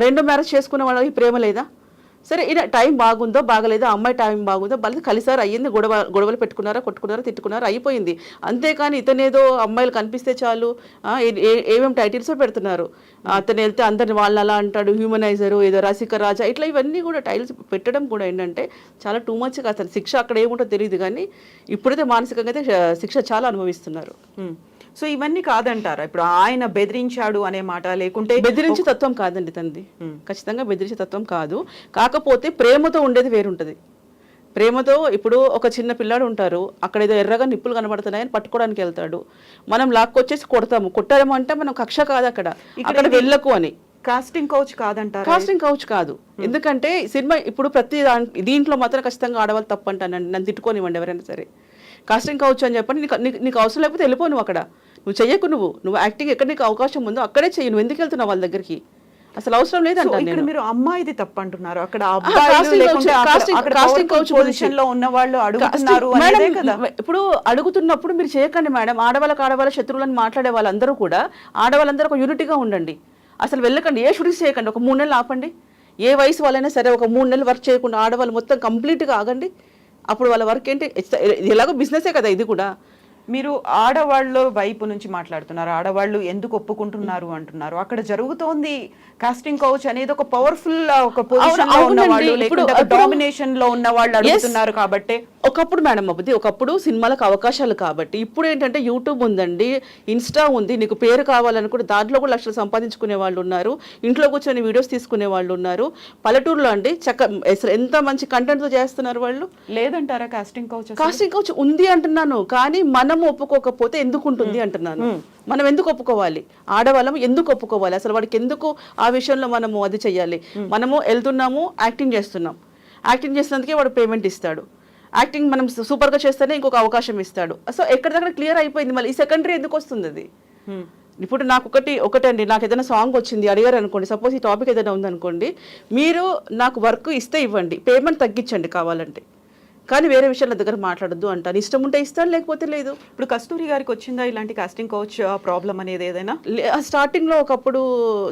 2 మ్యారేజ్ చేసుకున్న వాళ్ళకి ప్రేమ లేదా? సరే ఈయన టైం బాగుందో బాగలేదో, అమ్మాయి టైం బాగుందో వాళ్ళకి కలిసారు, అయ్యింది, గొడవలు పెట్టుకున్నారా, కొట్టుకున్నారా, తిట్టుకున్నారా, అయిపోయింది. అంతేకాని ఇతనేదో అమ్మాయిలు కనిపిస్తే చాలు ఏమేమి టైటిల్స్ పెడుతున్నారు. అతను వెళ్తే అందరిని వాళ్ళని అలా అంటాడు, హ్యూమనైజరు, ఏదో రసిక రాజా, ఇట్లా ఇవన్నీ కూడా టైటిల్స్ పెట్టడం కూడా ఏంటంటే చాలా టూ మచ్గా. అసలు శిక్ష అక్కడ ఏముంటో తెలియదు కానీ ఇప్పుడైతే మానసికంగా అయితే శిక్ష చాలా అనుభవిస్తున్నారు. సో ఇవన్నీ కాదంటారా ఇప్పుడు ఆయన బెదిరించాడు అనే మాట? లేకుంటే బెదిరించే తత్వం కాదండి తంది, ఖచ్చితంగా బెదిరించే తత్వం కాదు. కాకపోతే ప్రేమతో ఉండేది వేరుంటది. ప్రేమతో ఇప్పుడు ఒక చిన్న పిల్లాడు ఉంటారు, అక్కడ ఏదో ఎర్రగా నిప్పులు కనబడుతున్నాయని పట్టుకోవడానికి వెళ్తాడు, మనం లాక్కొచ్చేసి కొడతాము. కొట్టడం అంటే మనం కక్ష కాదు, అక్కడ వెళ్ళకు అని. కాస్టింగ్ కౌచ్ కాదంటారు? కాస్టింగ్ కౌచ్ కాదు. ఎందుకంటే సినిమా ఇప్పుడు ప్రతి దీంట్లో మాత్రం ఖచ్చితంగా ఆడవాళ్ళు తప్పు అంటానండి. నన్ను తిట్టుకోనివ్వండి ఎవరైనా సరే. కాస్టింగ్ కౌచ్ అని చెప్పండి, నీకు అవసరం లేకపోతే వెళ్ళిపో, నువ్వు అక్కడ నువ్వు చెయ్యకు, నువ్వు యాక్టింగ్ ఎక్కడ నీకు అవకాశం ఉందో అక్కడే చెయ్యి, నువ్వు ఎందుకు వెళ్తున్నావు వాళ్ళ దగ్గరికి? అసలు అవసరం లేదంట. ఇక్కడ మీరు అమ్మాయిది తప్పు అంటున్నారు, అక్కడ పొజిషన్ లో ఉన్న వాళ్ళు అడుగుతున్నారు కదా. ఇప్పుడు అడుగుతున్నప్పుడు మీరు చేయకండి మేడం. ఆడవాళ్ళ శత్రువులను మాట్లాడే వాళ్ళందరూ కూడా ఆడవాళ్ళందరూ ఒక యూనిటీగా ఉండండి. అసలు వెళ్ళకండి, ఏ షూటింగ్స్ చేయకండి, ఒక 3 నెలలు ఆపండి. ఏ వయసు వాళ్ళైనా సరే ఒక 3 నెలలు వర్క్ చేయకుండా ఆడవాళ్ళు మొత్తం కంప్లీట్గా ఆగండి. అప్పుడు వాళ్ళ వర్క్ ఏంటి, ఎలాగో బిజినెసే కదా ఇది కూడా. మీరు ఆడవాళ్ళ వైపు నుంచి మాట్లాడుతున్నారు, ఆడవాళ్ళు ఎందుకు ఒప్పుకుంటున్నారు అంటున్నారు. అక్కడ జరుగుతోంది కాస్టింగ్ కౌచ్ అనేది ఒక పవర్ఫుల్ ఒక పొజిషన్ లో ఉన్న వాళ్ళు, లేకుంటే డామినేషన్ లో ఉన్న వాళ్ళు అడుగుతున్నారు కాబట్టి. ఒకప్పుడు మేడం ఒకప్పుడు సినిమాలకు అవకాశాలు కాబట్టి, ఇప్పుడు ఏంటంటే యూట్యూబ్ ఉందండి, ఇన్స్టా ఉంది, నీకు పేరు కావాలనుకుంటే దాంట్లో కూడా లక్షలు సంపాదించుకునే వాళ్ళు ఉన్నారు, ఇంట్లో కూర్చొని వీడియోస్ తీసుకునే వాళ్ళు ఉన్నారు. పల్లెటూరులో అండి ఎంత మంచి కంటెంట్ తో చేస్తున్నారు వాళ్ళు. లేదంటారా కాస్టింగ్ కౌచ్? కాస్టింగ్ కౌచ్ ఉంది అంటున్నాను, కానీ మనం ఒప్పుకోకపోతే ఎందుకు ఉంటుంది అంటున్నాను. మనం ఎందుకు ఒప్పుకోవాలి? ఆడవాళ్ళం ఎందుకు ఒప్పుకోవాలి? అసలు వాడికి ఎందుకు ఆ విషయంలో మనము అది చెయ్యాలి? మనము వెళ్తున్నాము, యాక్టింగ్ చేస్తున్నందుకే వాడు పేమెంట్ ఇస్తాడు. యాక్టింగ్ మనం సూపర్గా చేస్తేనే ఇంకొక అవకాశం ఇస్తాడు. సో ఎక్కడిదక్కడ క్లియర్ అయిపోయింది. మళ్ళీ ఈ సెకండరీ ఎందుకు వస్తుంది అది? ఇప్పుడు నాకు ఒకటండి, నాకు ఏదైనా సాంగ్ వచ్చింది అడిగారు అనుకోండి, సపోజ్ ఈ టాపిక్ ఏదైనా ఉందనుకోండి, మీరు నాకు వర్క్ ఇస్తే ఇవ్వండి, పేమెంట్ తగ్గించండి కావాలంటే, కానీ వేరే విషయాల దగ్గర మాట్లాడద్దు అంటాను. ఇష్టం ఉంటే ఇస్తాడు, లేకపోతే లేదు. ఇప్పుడు కస్తూరి గారికి వచ్చిందా ఇలాంటి కాస్టింగ్ కౌచ్ ప్రాబ్లం అనేది ఏదైనా? స్టార్టింగ్ లో ఒకప్పుడు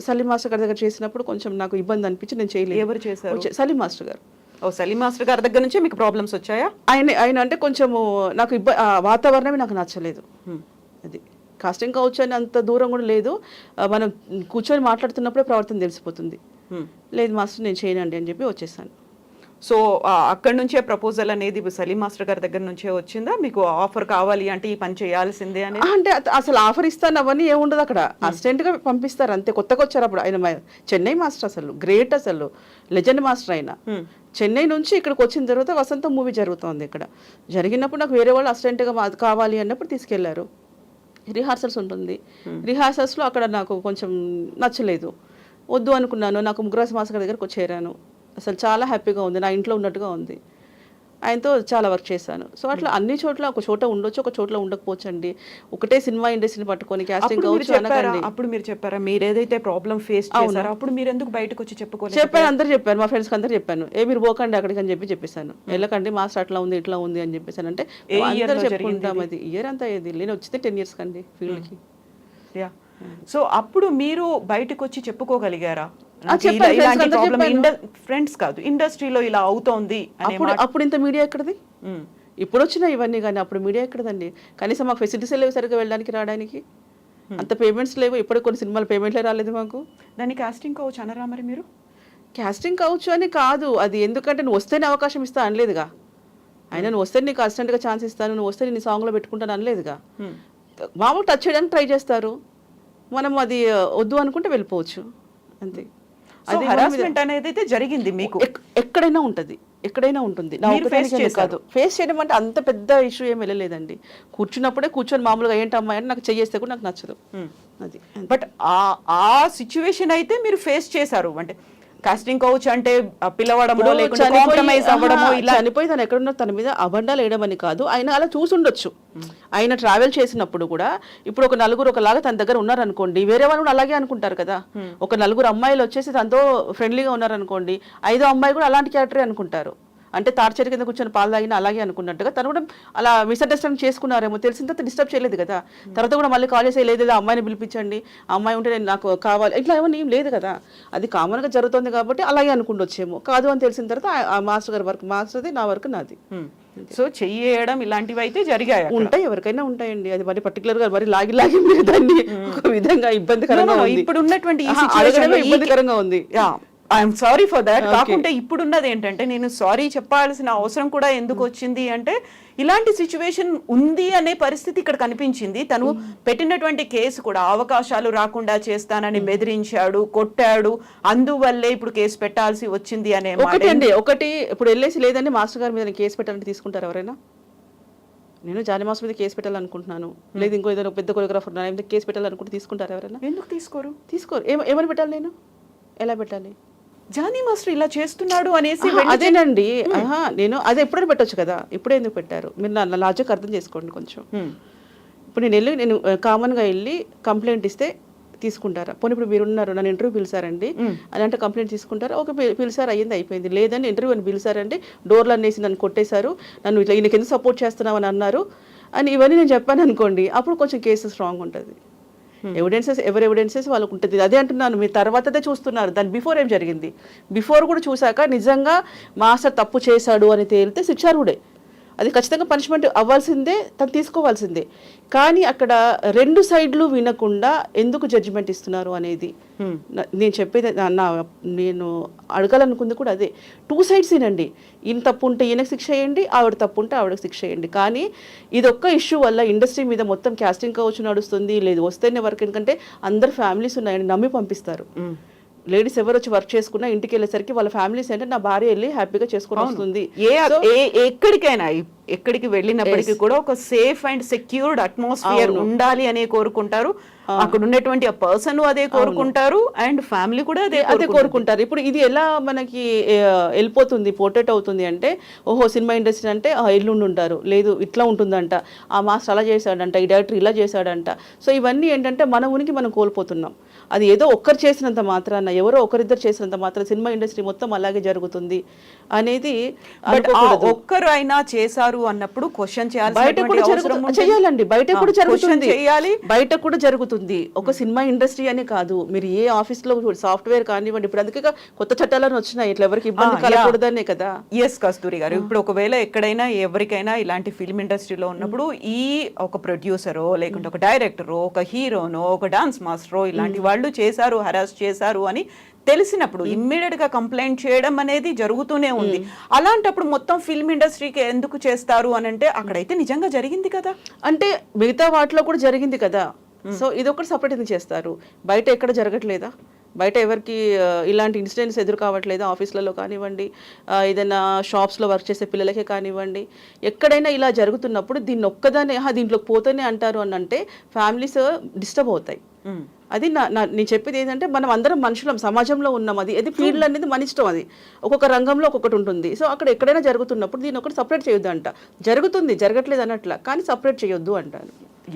సలీం మాస్టర్ గారి దగ్గర చేసినప్పుడు కొంచెం నాకు ఇబ్బంది అనిపించి నేను చేయలేదు. ఎవరు చేశారు? సలీం మాస్టర్ గారు. సలీం మాస్టర్ గారి దగ్గర నుంచే మీకు ప్రాబ్లమ్స్ వచ్చాయా? ఆయన అంటే కొంచెము నాకు వాతావరణమే నాకు నచ్చలేదు. అది కాస్టింగ్ కౌచ్ అని అంత దూరం కూడా లేదు, మనం కూర్చొని మాట్లాడుతున్నప్పుడే ప్రవర్తన తెలిసిపోతుంది. లేదు మాస్టర్ నేను చేయనండి అని చెప్పి వచ్చేసాను. సో అక్కడ నుంచే ప్రపోజల్ అనేది సలీం మాస్టర్ గారి దగ్గర నుంచే వచ్చిందా? మీకు ఆఫర్ కావాలి అంటే ఈ పని చేయాల్సిందే అని? అంటే అసలు ఆఫర్ ఇస్తాను అవన్నీ ఏముండదు, అక్కడ అసిస్టెంట్గా పంపిస్తారు అంతే. కొత్తగా వచ్చారు అప్పుడు ఆయన, చెన్నై మాస్టర్, అసలు గ్రేట్, అసలు లెజెండ్ మాస్టర్ ఆయన. చెన్నై నుంచి ఇక్కడికి వచ్చిన తర్వాత వసంతం మూవీ జరుగుతోంది. ఇక్కడ జరిగినప్పుడు నాకు వేరే వాళ్ళు అసిస్టెంట్గా కావాలి అన్నప్పుడు తీసుకెళ్లారు. రిహార్సల్స్ ఉంటుంది, రిహార్సల్స్లో అక్కడ నాకు కొంచెం నచ్చలేదు, వద్దు అనుకున్నాను. నాకు ముగ్గురాజ్ మాస్టర్ గారి దగ్గరకు చేరాను. అసలు చాలా హ్యాపీగా ఉంది, నా ఇంట్లో ఉన్నట్టుగా ఉంది. ఆయనతో చాలా వర్క్ చేశాను. సో అట్లా అన్ని చోట్ల ఒక చోట ఉండొచ్చు, ఒక చోట్ల ఉండకపోవచ్చు అండి. ఒకటే సినిమా ఇండస్ట్రీని పట్టుకొని కాస్టింగ్ కౌచ్ అనకండి. అప్పుడు మీరు చెప్పారా మీరు ఏదైతే ప్రాబ్లం ఫేస్ చేశారో, అప్పుడు మీరు ఎందుకు బయటకు వచ్చి చెప్పుకోలేదు? చెప్పాను, అందరూ చెప్పాను, మా ఫ్రెండ్స్కి అందరూ చెప్పాను, మీరు పోకండి అక్కడికి అని చెప్పేసాను. వెళ్ళకండి మాస్టర్ అట్లా ఉంది ఇట్లా ఉంది అని చెప్పేసాను. అంటే అందరూ చెప్పుకుంటాం, అది ఇయర్ అంతా అయ్యేది. నేను వచ్చింది 10 years కండి ఫీల్డ్కి. సో అప్పుడు మీరు బయటకు వచ్చి చెప్పుకోగలిగారా? ఫ్రెండ్స్ కాదు, ఇండస్ట్రీలో ఇలా అవుతోంది. అప్పుడు ఇంత మీడియా ఎక్కడది? ఇప్పుడు వచ్చినా ఇవన్నీ, కానీ అప్పుడు మీడియా ఎక్కడదండి? కనీసం మాకు ఫెసిలిటీస్ లేవు సరిగ్గా వెళ్ళడానికి రావడానికి, అంత పేమెంట్స్ లేవు. ఇప్పుడు కొన్ని సినిమాలు పేమెంట్లే రాలేదు మాకు. దాన్ని కాస్టింగ్ కౌచ్ అనరా మరి మీరు? కాస్టింగ్ కౌచ్ అని కాదు అది, ఎందుకంటే నువ్వు వస్తేనే అవకాశం ఇస్తా అనలేదుగా ఆయన. నువ్వు వస్తే నీకు అసిస్టెంట్గా ఛాన్స్ ఇస్తాను, నువ్వు వస్తే నీ సాంగ్లో పెట్టుకుంటాను అనలేదుగా. మామూలు టచ్ చేయడానికి ట్రై చేస్తారు, మనం అది వద్దు అనుకుంటే వెళ్ళిపోవచ్చు అంతే. అది హరాస్మెంట్ అనేది అయితే జరిగింది మీకు ఎక్కడైనా ఉంటుంది, ఎక్కడైనా ఉంటుంది. నా మీరు face ఒక్కదానికే చేశారు. కాదు, ఫేస్ చేయడం అంటే అంత పెద్ద ఇష్యూ ఏం వెళ్ళలేదండి. కూర్చున్నప్పుడే కూర్చొని మామూలుగా ఏంటి అమ్మాయి అంటే నాకు చెయ్యేస్తే కూడా నాకు నచ్చదు అది. బట్ ఆ సిచ్యువేషన్ అయితే మీరు ఫేస్ చేశారు. అంటే కాస్టింగ్ కౌచ్ అంటే పిలవడమో లేకుంటే కాంప్రమైజ్ అవ్వడమో ఇలా చనిపోయి తను ఎక్కడున్నా తన మీద అబండాలు వేయడం అని కాదు, ఆయన అలా చూసుండొచ్చు. ఆయన ట్రావెల్ చేసినప్పుడు కూడా ఇప్పుడు ఒక నలుగురు ఒకలాగా తన దగ్గర ఉన్నారనుకోండి, వేరే వాళ్ళు కూడా అలాగే అనుకుంటారు కదా. ఒక నలుగురు అమ్మాయిలు వచ్చేసి తనతో ఫ్రెండ్లీగా ఉన్నారనుకోండి, 5వ అమ్మాయి కూడా అలాంటి క్యారెక్టరే అనుకుంటారు. అంటే తార్చరి కింద కూర్చొని పాలు తాగినా అలాగే అనుకున్నట్టుగా తను కూడా అలా మిస్అండర్స్టాండింగ్ చేసుకున్నారేమో. తెలిసిన తర్వాత డిస్టర్బ్ చేయలేదు కదా. తర్వాత కూడా మళ్ళీ కాల్ చేసి లేదు అమ్మాయిని పిలిపించండి, ఆ అమ్మాయి ఉంటే నేను నాకు కావాలి ఇట్లా ఏమని ఏం లేదు కదా. అది కామన్గా జరుగుతుంది కాబట్టి అలాగే అనుకుండొచ్చేమో. కాదు అని తెలిసిన తర్వాత ఆ మాస్టర్ గారి వర్క్ మాస్టర్ది, నా వర్క్ నాది. సో చెయ్యడం ఇలాంటివి అయితే జరిగాయి. ఉంటాయి, ఎవరికైనా ఉంటాయండి. అది మరి పర్టికులర్ గా మరి లాగి మీరు దాన్ని ఒక విధంగా ఇబ్బందికరంగా ఉంది. ఇప్పుడు ఉన్నటువంటి ఇబ్బందికరంగా ఉంది. I'm sorry for that. కాకుంటే ఇప్పుడున్నది ఏంటంటే, నేను సారీ చెప్పాల్సిన అవసరం కూడా ఎందుకు వచ్చింది అంటే, ఇలాంటి సిచ్యువేషన్ ఉంది అనే పరిస్థితి ఇక్కడ కనిపించింది. తను పెట్టినటువంటి కేసు కూడా అవకాశాలు రాకుండా చేస్తానని బెదిరించాడు, కొట్టాడు, అందువల్లే ఇప్పుడు కేసు పెట్టాల్సి వచ్చింది అనే ఒకటి ఇప్పుడు వెళ్ళేసి లేదండి మాస్టర్ గారి మీద కేసు పెట్టాలంటే తీసుకుంటారు ఎవరైనా? నేను జానీ మాస్టర్ మీద కేసు పెట్టాలనుకుంటున్నాను, లేదు ఇంకో ఏదైనా పెద్ద కొరియోగ్రాఫర్ నా మీద కేసు పెట్టాలనుకుంటే తీసుకుంటారు ఎవరైనా? ఎందుకు తీసుకోరు? ఏమని పెట్టాలి? నేను ఎలా పెట్టాలి? జానీ మాస్టర్ ఇలా చేస్తున్నాడు అనేసి అదేనండి. నేను అది ఎప్పుడైనా పెట్టొచ్చు కదా, ఇప్పుడే ఎందుకు పెట్టారు? మీరు నా లాజిక్ అర్థం చేసుకోండి కొంచెం. ఇప్పుడు నేను కామన్గా వెళ్ళి కంప్లైంట్ ఇస్తే తీసుకుంటారా? పోనీ ఇప్పుడు మీరు ఉన్నారు, నన్ను ఇంటర్వ్యూ పిలిచారండి అని అంటే కంప్లైంట్ తీసుకుంటారా? ఒక పిలిచారు, అయ్యింది అయిపోయింది. లేదని ఇంటర్వ్యూ అని పిలిచారండి, డోర్లు అనేసి నన్ను కొట్టేశారు, నన్ను ఇట్లా ఈయనకి ఎందుకు సపోర్ట్ చేస్తున్నావు అని అన్నారు అని ఇవన్నీ నేను చెప్పాను అనుకోండి, అప్పుడు కొంచెం కేసు స్ట్రాంగ్ ఉంటుంది. ఎవరి ఎవిడెన్సెస్ వాళ్ళకు ఉంటుంది. అదే అంటున్నాను, మీరు తర్వాతదే చూస్తున్నారు, దాని బిఫోర్ ఏం జరిగింది. బిఫోర్ కూడా చూశాక నిజంగా మాస్టర్ తప్పు చేశాడు అని తేలితే శిక్షార్హుడే, అది ఖచ్చితంగా పనిష్మెంట్ అవ్వాల్సిందే, తను తీసుకోవాల్సిందే. కానీ అక్కడ 2 సైడ్లు వినకుండా ఎందుకు జడ్జిమెంట్ ఇస్తున్నారు అనేది నేను చెప్పేది. నేను అడగాలనుకుంది కూడా అదే, 2 సైడ్స్ వినండి. ఈయన తప్పు ఉంటే ఈయనకు శిక్ష చేయండి, ఆవిడ తప్పు ఉంటే ఆవిడకి శిక్ష చేయండి. కానీ ఇదొక్క ఇష్యూ వల్ల ఇండస్ట్రీ మీద మొత్తం క్యాస్టింగ్ కౌచ్ నడుస్తుంది. లేదు వస్తేనే వర్క్, ఎందుకంటే అందరు ఫ్యామిలీస్ ఉన్నాయని నమ్మి పంపిస్తారు. లేడీస్ ఎవరు వచ్చి వర్క్ చేసుకున్నా ఇంటికి వెళ్ళేసరికి వాళ్ళ ఫ్యామిలీస్ అంటే నా భార్య వెళ్ళి హ్యాపీగా చేసుకుని వస్తుంది. ఎక్కడికి వెళ్ళినప్పటికీ కూడా ఒక సేఫ్ అండ్ సెక్యూర్డ్ అట్మాస్ఫియర్ ఉండాలి అనే కోరుకుంటారు. అక్కడ ఉన్నటువంటి ఆ పర్సన్ అదే కోరుకుంటారు, అండ్ ఫ్యామిలీ కూడా అదే కోరుకుంటారు. ఇప్పుడు ఇది ఎలా మనకి వెళ్ళిపోతుంది, పోర్ట్రేట్ అవుతుంది అంటే, ఓహో సినిమా ఇండస్ట్రీ అంటే ఎల్లుండి ఉంటారు, లేదు ఇట్లా ఉంటుందంట, ఆ మాస్టర్ అలా చేశాడంట, ఈ డైరెక్టర్ ఇలా చేశాడంట. సో ఇవన్నీ ఏంటంటే మన ఉనికి మనం కోల్పోతున్నాం. అది ఏదో ఒక్కరు చేసినంత మాత్రాన, ఎవరో ఒకరిద్దరు చేసినంత మాత్రం సినిమా ఇండస్ట్రీ మొత్తం అలాగే జరుగుతుంది అనేది ఒక్కరు అయినా చేశారు అన్నప్పుడు క్వశ్చన్ చేయాలండి. బయట కూడా జరుగుతుంది, బయట కూడా జరుగుతుంది. ఒక సినిమా ఇండస్ట్రీ అని కాదు, మీరు ఏ ఆఫీస్ లో సాఫ్ట్వేర్ కానివ్వండి, ఇప్పుడు అందుకే కొత్త చట్టాలను వచ్చినాయి, ఇట్లా ఎవరికి ఇబ్బంది కలగకూడదనే కదా. ఎస్ కస్తూరి గారు, ఇప్పుడు ఒకవేళ ఎక్కడైనా ఎవరికైనా ఇలాంటి ఫిల్మ్ ఇండస్ట్రీలో ఉన్నప్పుడు ఈ ఒక ప్రొడ్యూసరో లేకుంటే ఒక డైరెక్టరో ఒక హీరోనో ఒక డాన్స్ మాస్టరో ఇలాంటి వాళ్ళు చేశారు, హరాస్ చేశారు అని తెలిసినప్పుడు ఇమ్మీడియట్ గా కంప్లైంట్ చేయడం అనేది జరుగుతూనే ఉంది. అలాంటప్పుడు మొత్తం ఫిల్మ్ ఇండస్ట్రీకి ఎందుకు చేస్తారు అని అంటే, అక్కడైతే నిజంగా జరిగింది కదా, అంటే మిగతా వాటిలో కూడా జరిగింది కదా. సో ఇది ఒకటి సపరేట్ ఎందుకు చేస్తారు? బయట ఎక్కడ జరగట్లేదా? బయట ఎవరికి ఇలాంటి ఇన్సిడెంట్స్ ఎదురు కావట్లేదు? ఆఫీసులలో కానివ్వండి, ఏదైనా షాప్స్లో వర్క్ చేసే పిల్లలకే కానివ్వండి, ఎక్కడైనా ఇలా జరుగుతున్నప్పుడు దీన్ని ఒక్కదానే దీంట్లోకి పోతేనే అంటారు అని అంటే ఫ్యామిలీస్ డిస్టర్బ్ అవుతాయి. అది నేను చెప్పేది ఏంటంటే, మనం అందరం మనుషులం, సమాజంలో ఉన్నాం. అది ఫీల్డ్ అనేది మన ఇష్టం, అది ఒక్కొక్క రంగంలో ఒక్కొక్కటి ఉంటుంది. సో అక్కడ ఎక్కడైనా జరుగుతున్నప్పుడు దీన్ని ఒకటి సపరేట్ చేయొద్దు అంట. జరుగుతుంది, జరగట్లేదు అన్నట్ల, కానీ సపరేట్ చేయొద్దు అంటారు.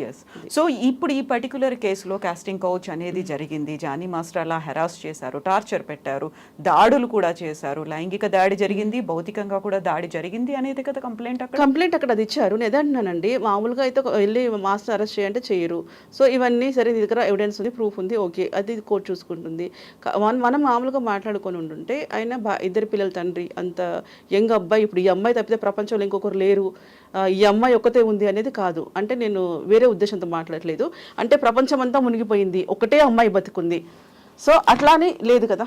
ఎస్. సో ఇప్పుడు ఈ పర్టికులర్ కేసులో కాస్టింగ్ కౌచ్ అనేది జరిగింది, జానీ మాస్టర్ అలా హెరాస్ చేశారు, టార్చర్ పెట్టారు, దాడులు కూడా చేశారు, లైంగిక దాడి జరిగింది, భౌతికంగా కూడా దాడి జరిగింది అనేది కదా కంప్లైంట్ అక్కడ అది ఇచ్చారు. నేను అంటున్నానండి, మామూలుగా అయితే వెళ్ళి మాస్టర్ అరెస్ట్ చేయంటే చేయరు. సో ఇవన్నీ సరే, నీ దగ్గర ఎవిడెన్స్ ఉంది, ప్రూఫ్ ఉంది, ఓకే, అది కోర్టు చూసుకుంటుంది. మనం మామూలుగా మాట్లాడుకొని ఉంటుంటే, ఆయన 2 పిల్లల తండ్రి, అంత యంగ్ అబ్బాయి, ఇప్పుడు ఈ అమ్మాయి తప్పితే ప్రపంచంలో ఇంకొకరు లేరు, ఈ అమ్మాయి ఒక్కతే ఉంది అనేది కాదు. అంటే నేను వేరే ఉద్దేశంతో మాట్లాడలేదు, అంటే ప్రపంచం అంతా మునిగిపోయింది, ఒకటే అమ్మాయి బతుకుంది, సో అట్లానే లేదు కదా.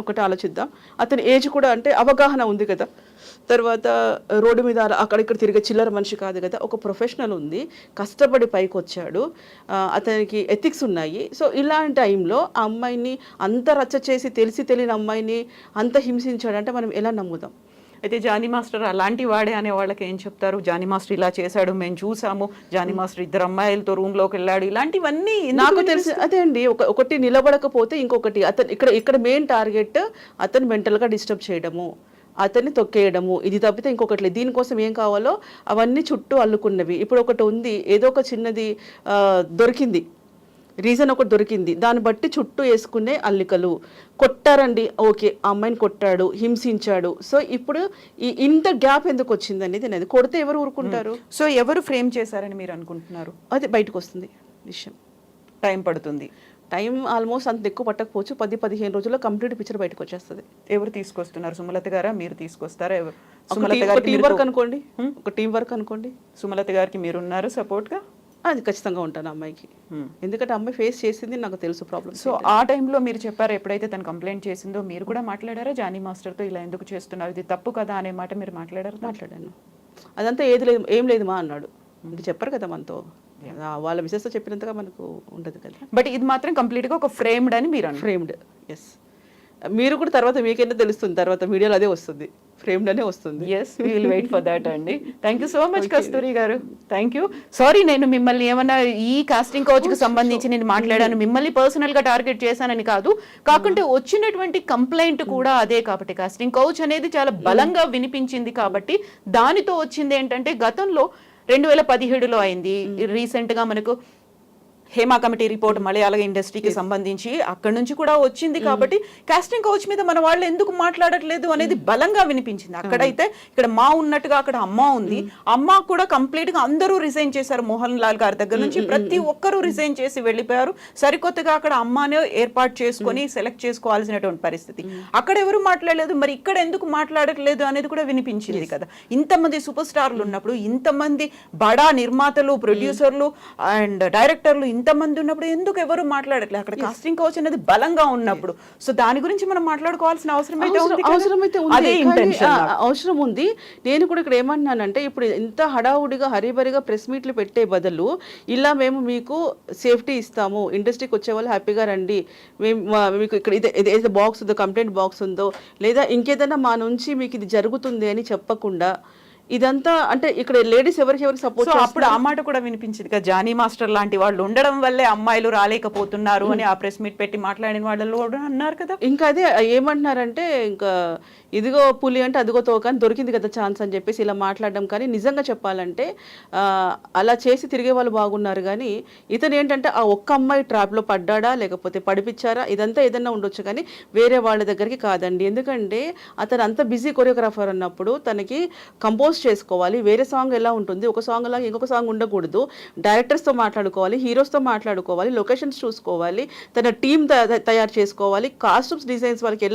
ఒకటి ఆలోచిద్దాం. అతని ఏజ్ కూడా అంటే అవగాహన ఉంది కదా, తర్వాత రోడ్డు మీద అక్కడిక్కడ తిరిగే చిల్లర మనిషి కాదు కదా, ఒక ప్రొఫెషనల్ ఉంది, కష్టపడి పైకి వచ్చాడు, అతనికి ఎథిక్స్ ఉన్నాయి. సో ఇలాంటి టైంలో ఆ అమ్మాయిని అంత రచ్చ చేసి తెలిసి తెలియని అమ్మాయిని అంత హింసించాడంటే మనం ఎలా నమ్ముదాం? అయితే జానీ మాస్టర్ అలాంటి వాడే అనే వాళ్ళకి ఏం చెప్తారు? జానీ మాస్టర్ ఇలా చేశాడు, మేము చూసాము, జానీ మాస్టర్ 2 అమ్మాయిలతో రూమ్లోకి వెళ్ళాడు, ఇలాంటివన్నీ నాకు తెలిసి అదే అండి. ఒకటి నిలబడకపోతే ఇంకొకటి, అతను ఇక్కడ మెయిన్ టార్గెట్ అతను మెంటల్గా డిస్టర్బ్ చేయడము, అతన్ని తొక్కేయడము, ఇది తప్పితే ఇంకొకటి లేదు. దీనికోసం ఏం కావాలో అవన్నీ చుట్టూ అల్లుకున్నవి. ఇప్పుడు ఒకటి ఉంది, ఏదో ఒక చిన్నది దొరికింది, రీజన్ ఒకటి దొరికింది, దాన్ని బట్టి చుట్టూ వేసుకునే అల్లికలు. కొట్టారండి, ఓకే, ఆ అమ్మాయిని కొట్టాడు, హింసించాడు. సో ఇప్పుడు ఇంత గ్యాప్ ఎందుకు వచ్చింది అనేది నేను, కొడితే ఎవరు ఊరుకుంటారు? సో ఎవరు ఫ్రేమ్ చేశారని మీరు అనుకుంటున్నారు? అది బయటకు వస్తుంది విషయం, టైం పడుతుంది. టైం ఆల్మోస్ట్ అంత ఎక్కువ పట్టకపోవచ్చు, 10-15 రోజుల్లో కంప్లీట్ పిక్చర్ బయటకు వచ్చేస్తుంది. ఎవరు తీసుకొస్తున్నారు? సుమలత గారా, మీరు తీసుకొస్తారా? టీం వర్క్ అనుకోండి, ఒక టీం వర్క్ అనుకోండి. సుమలత గారికి మీరున్నారు సపోర్ట్గా? అది ఖచ్చితంగా ఉంటాను అమ్మాయికి, ఎందుకంటే అమ్మాయి ఫేస్ చేసింది నాకు తెలుసు ప్రాబ్లమ్. సో ఆ టైంలో మీరు చెప్పారు, ఎప్పుడైతే తను కంప్లైంట్ చేసిందో మీరు కూడా మాట్లాడారా జానీ మాస్టర్తో, ఇలా ఎందుకు చేస్తున్నారు, ఇది తప్పు కదా అనే మాట మీరు మాట్లాడారు? మాట్లాడాను. అదంతా ఏం లేదు మా అన్నాడు. అంటే చెప్పరు కదా మనతో, వాళ్ళ మిసెస్తో చెప్పినంతగా మనకు ఉండదు కదా. బట్ ఇది మాత్రం కంప్లీట్గా ఒక ఫ్రేమ్డ్ అని మీరు ఫ్రేమ్డ్, ఎస్. మీరు కూడా తర్వాత మీకైనా తెలుస్తుంది, తర్వాత మీడియాలో అదే వస్తుంది, ఫ్రేమ్డ్ అనే వస్తుంది. Yes, we will wait for that అండి. Thank you so much Kasturi గారు, థ్యాంక్ యూ. సారీ, నేను మిమ్మల్ని ఏమన్నా ఈ కాస్టింగ్ కౌచ్ కి సంబంధించి నేను మాట్లాడాను, మిమ్మల్ని పర్సనల్ గా టార్గెట్ చేశానని కాదు, కాకుంటే వచ్చినటువంటి కంప్లైంట్ కూడా అదే. కాబట్టి కాస్టింగ్ కౌచ్ అనేది చాలా బలంగా వినిపించింది, కాబట్టి దానితో వచ్చింది ఏంటంటే గతంలో 2017లో అయింది, రీసెంట్ గా మనకు హేమా కమిటీ రిపోర్ట్ మలయాళ ఇండస్ట్రీకి సంబంధించి అక్కడ నుంచి కూడా వచ్చింది. కాబట్టి కాస్టింగ్ కౌచ్ మీద మన వాళ్ళు ఎందుకు మాట్లాడట్లేదు అనేది బలంగా వినిపించింది. అక్కడైతే ఇక్కడ మా ఉన్నట్టుగా అక్కడ అమ్మ ఉంది, అమ్మ కూడా కంప్లీట్ గా అందరూ రిజైన్ చేశారు. మోహన్ లాల్ గారి దగ్గర నుంచి ప్రతి ఒక్కరూ రిజైన్ చేసి వెళ్ళిపోయారు. సరికొత్తగా అక్కడ అమ్మనే ఏర్పాటు చేసుకొని సెలెక్ట్ చేసుకోవాల్సినటువంటి పరిస్థితి. అక్కడ ఎవరు మాట్లాడలేదు, మరి ఇక్కడ ఎందుకు మాట్లాడట్లేదు అనేది కూడా వినిపించింది కదా. ఇంతమంది సూపర్ స్టార్లు ఉన్నప్పుడు, ఇంతమంది బడా నిర్మాతలు, ప్రొడ్యూసర్లు అండ్ డైరెక్టర్లు ఇంతమంది ఉన్నప్పుడు ఎందుకు ఎవరు మాట్లాడట్లేదు? అక్కడ కాస్టింగ్ కౌచ్ అనేది బలంగా ఉన్నప్పుడు. సో దాని గురించి మనం మాట్లాడుకోవాల్సిన అవసరం ఉంది. నేను కూడా ఇక్కడ ఏమంటున్నానంటే, ఇప్పుడు ఇంత హడావుడిగా హరిబరిగా ప్రెస్ మీట్లు పెట్టే బదులు ఇలా మేము మీకు సేఫ్టీ ఇస్తాము, ఇండస్ట్రీకి వచ్చే వాళ్ళు హ్యాపీగా రండి, మేము మీకు ఇక్కడ ఏదైతే బాక్స్ ఉందో, కంప్లైంట్ బాక్స్ ఉందో, లేదా ఇంకేదైనా మా నుంచి మీకు ఇది జరుగుతుంది అని చెప్పకుండా ఇదంతా అంటే ఇక్కడ లేడీస్ ఎవరికి సపోర్ట్. అప్పుడు ఆ మాట కూడా వినిపించింది కదా, జానీ మాస్టర్ లాంటి వాళ్ళు ఉండడం వల్లే అమ్మాయిలు రాలేకపోతున్నారు అని ఆ ప్రెస్ మీట్ పెట్టి మాట్లాడిన వాళ్ళు కూడా అన్నారు కదా. ఇంకా అదే ఏమంటున్నారంటే, ఇంకా ఇదిగో పులి అంటే అదిగో తోక అని దొరికింది కదా ఛాన్స్ అని చెప్పేసి ఇలా మాట్లాడడం. కానీ నిజంగా చెప్పాలంటే అలా చేసి తిరిగే వాళ్ళు బాగున్నారు, కానీ ఇతను ఏంటంటే ఆ ఒక్క అమ్మాయి ట్రాప్లో పడ్డాడా లేకపోతే పడిపించారా ఇదంతా ఏదన్నా ఉండొచ్చు, కానీ వేరే వాళ్ళ దగ్గరికి కాదండి. ఎందుకంటే అతను అంత బిజీ కొరియోగ్రాఫర్ అన్నప్పుడు తనకి కంపోజ్ చేసుకోవాలి, వేరే సాంగ్ ఎలా ఉంటుంది, ఒక సాంగ్ లాగా ఇంకొక సాంగ్ ఉండకూడదు, డైరెక్టర్స్తో మాట్లాడుకోవాలి, హీరోస్తో మాట్లాడుకోవాలి, లొకేషన్స్ చూసుకోవాలి, తన టీమ్ తయారు చేసుకోవాలి, కాస్ట్యూమ్స్ డిజైన్స్ వాళ్ళకి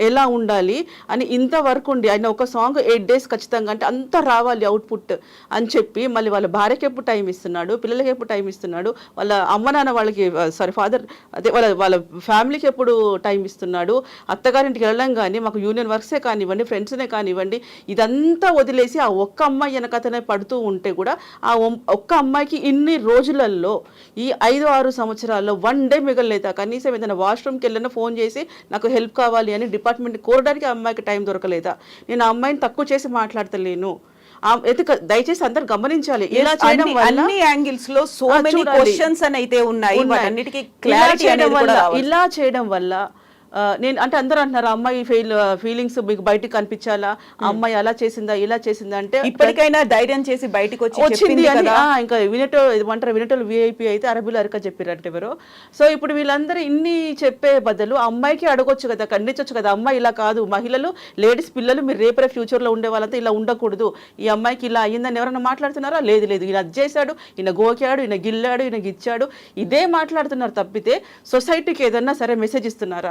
ఎలా ఉండాలి అని ఇంత వర్క్ ఉండి ఆయన ఒక సాంగ్ 8 days ఖచ్చితంగా అంటే అంత రావాలి అవుట్పుట్ అని చెప్పి, మళ్ళీ వాళ్ళ భార్యకి ఎప్పుడు టైం ఇస్తున్నాడు, పిల్లలకి ఎప్పుడు టైం ఇస్తున్నాడు, వాళ్ళ అమ్మ నాన్న వాళ్ళకి ఫాదర్ అదే వాళ్ళ ఫ్యామిలీకి ఎప్పుడు టైం ఇస్తున్నాడు, అత్తగారింటికి వెళ్ళడం కానీ మాకు యూనియన్ వర్క్సే కానివ్వండి, ఫ్రెండ్స్నే కానివ్వండి, ఇదంతా వదిలేసి ఆ ఒక్క అమ్మాయి వెనకతనే పడుతూ ఉంటే కూడా ఆ ఒక్క అమ్మాయికి ఇన్ని రోజులలో ఈ 5-6 సంవత్సరాల్లో 1 day మిగలలేదా? కనీసం ఏదైనా వాష్రూమ్కి వెళ్ళినా ఫోన్ చేసి నాకు హెల్ప్ కావాలి అని డిపార్ట్మెంట్ కోరడానికి ఆ అమ్మాయికి టైం దొరకలేదా? నేను ఆ అమ్మాయిని తక్కువ చేసి మాట్లాడతలేను, దయచేసి అందరు గమనించాలి. ఇలా చేయడం వల్ల అన్ని యాంగిల్స్ లో సో మెనీ క్వశ్చన్స్ అని అయితే ఉన్నాయి, వాటన్నిటికీ క్లారిటీ ఇలా చేయడం వల్ల నేను అంటే అందరూ అంటున్నారు అమ్మాయి ఫీలింగ్స్ మీకు బయటకు కనిపించాలా, అమ్మాయి అలా చేసిందా ఇలా చేసిందా అంటే ఇప్పటికైనా ధైర్యం చేసి బయటకు వచ్చింది అని ఇంకా వినేటోళ్ళు విఐపి అయితే అరబీలో అరక చెప్పారంటే ఎవరో. సో ఇప్పుడు వీళ్ళందరూ ఇన్ని చెప్పే బదులు అమ్మాయికి అడగొచ్చు కదా, ఖండించవచ్చు కదా, అమ్మాయి ఇలా కాదు, మహిళలు లేడీస్ పిల్లలు మీరు రేపరే ఫ్యూచర్లో ఉండే వాళ్ళంతా ఇలా ఉండకూడదు, ఈ అమ్మాయికి ఇలా అయ్యిందని ఎవరైనా మాట్లాడుతున్నారా? లేదు, ఈయన అది చేశాడు, ఈయన గోకాడు, ఈయన గిల్లాడు, ఈయన గిచ్చాడు, ఇదే మాట్లాడుతున్నారు తప్పితే సొసైటీకి ఏదన్నా సరే మెసేజ్ ఇస్తున్నారా?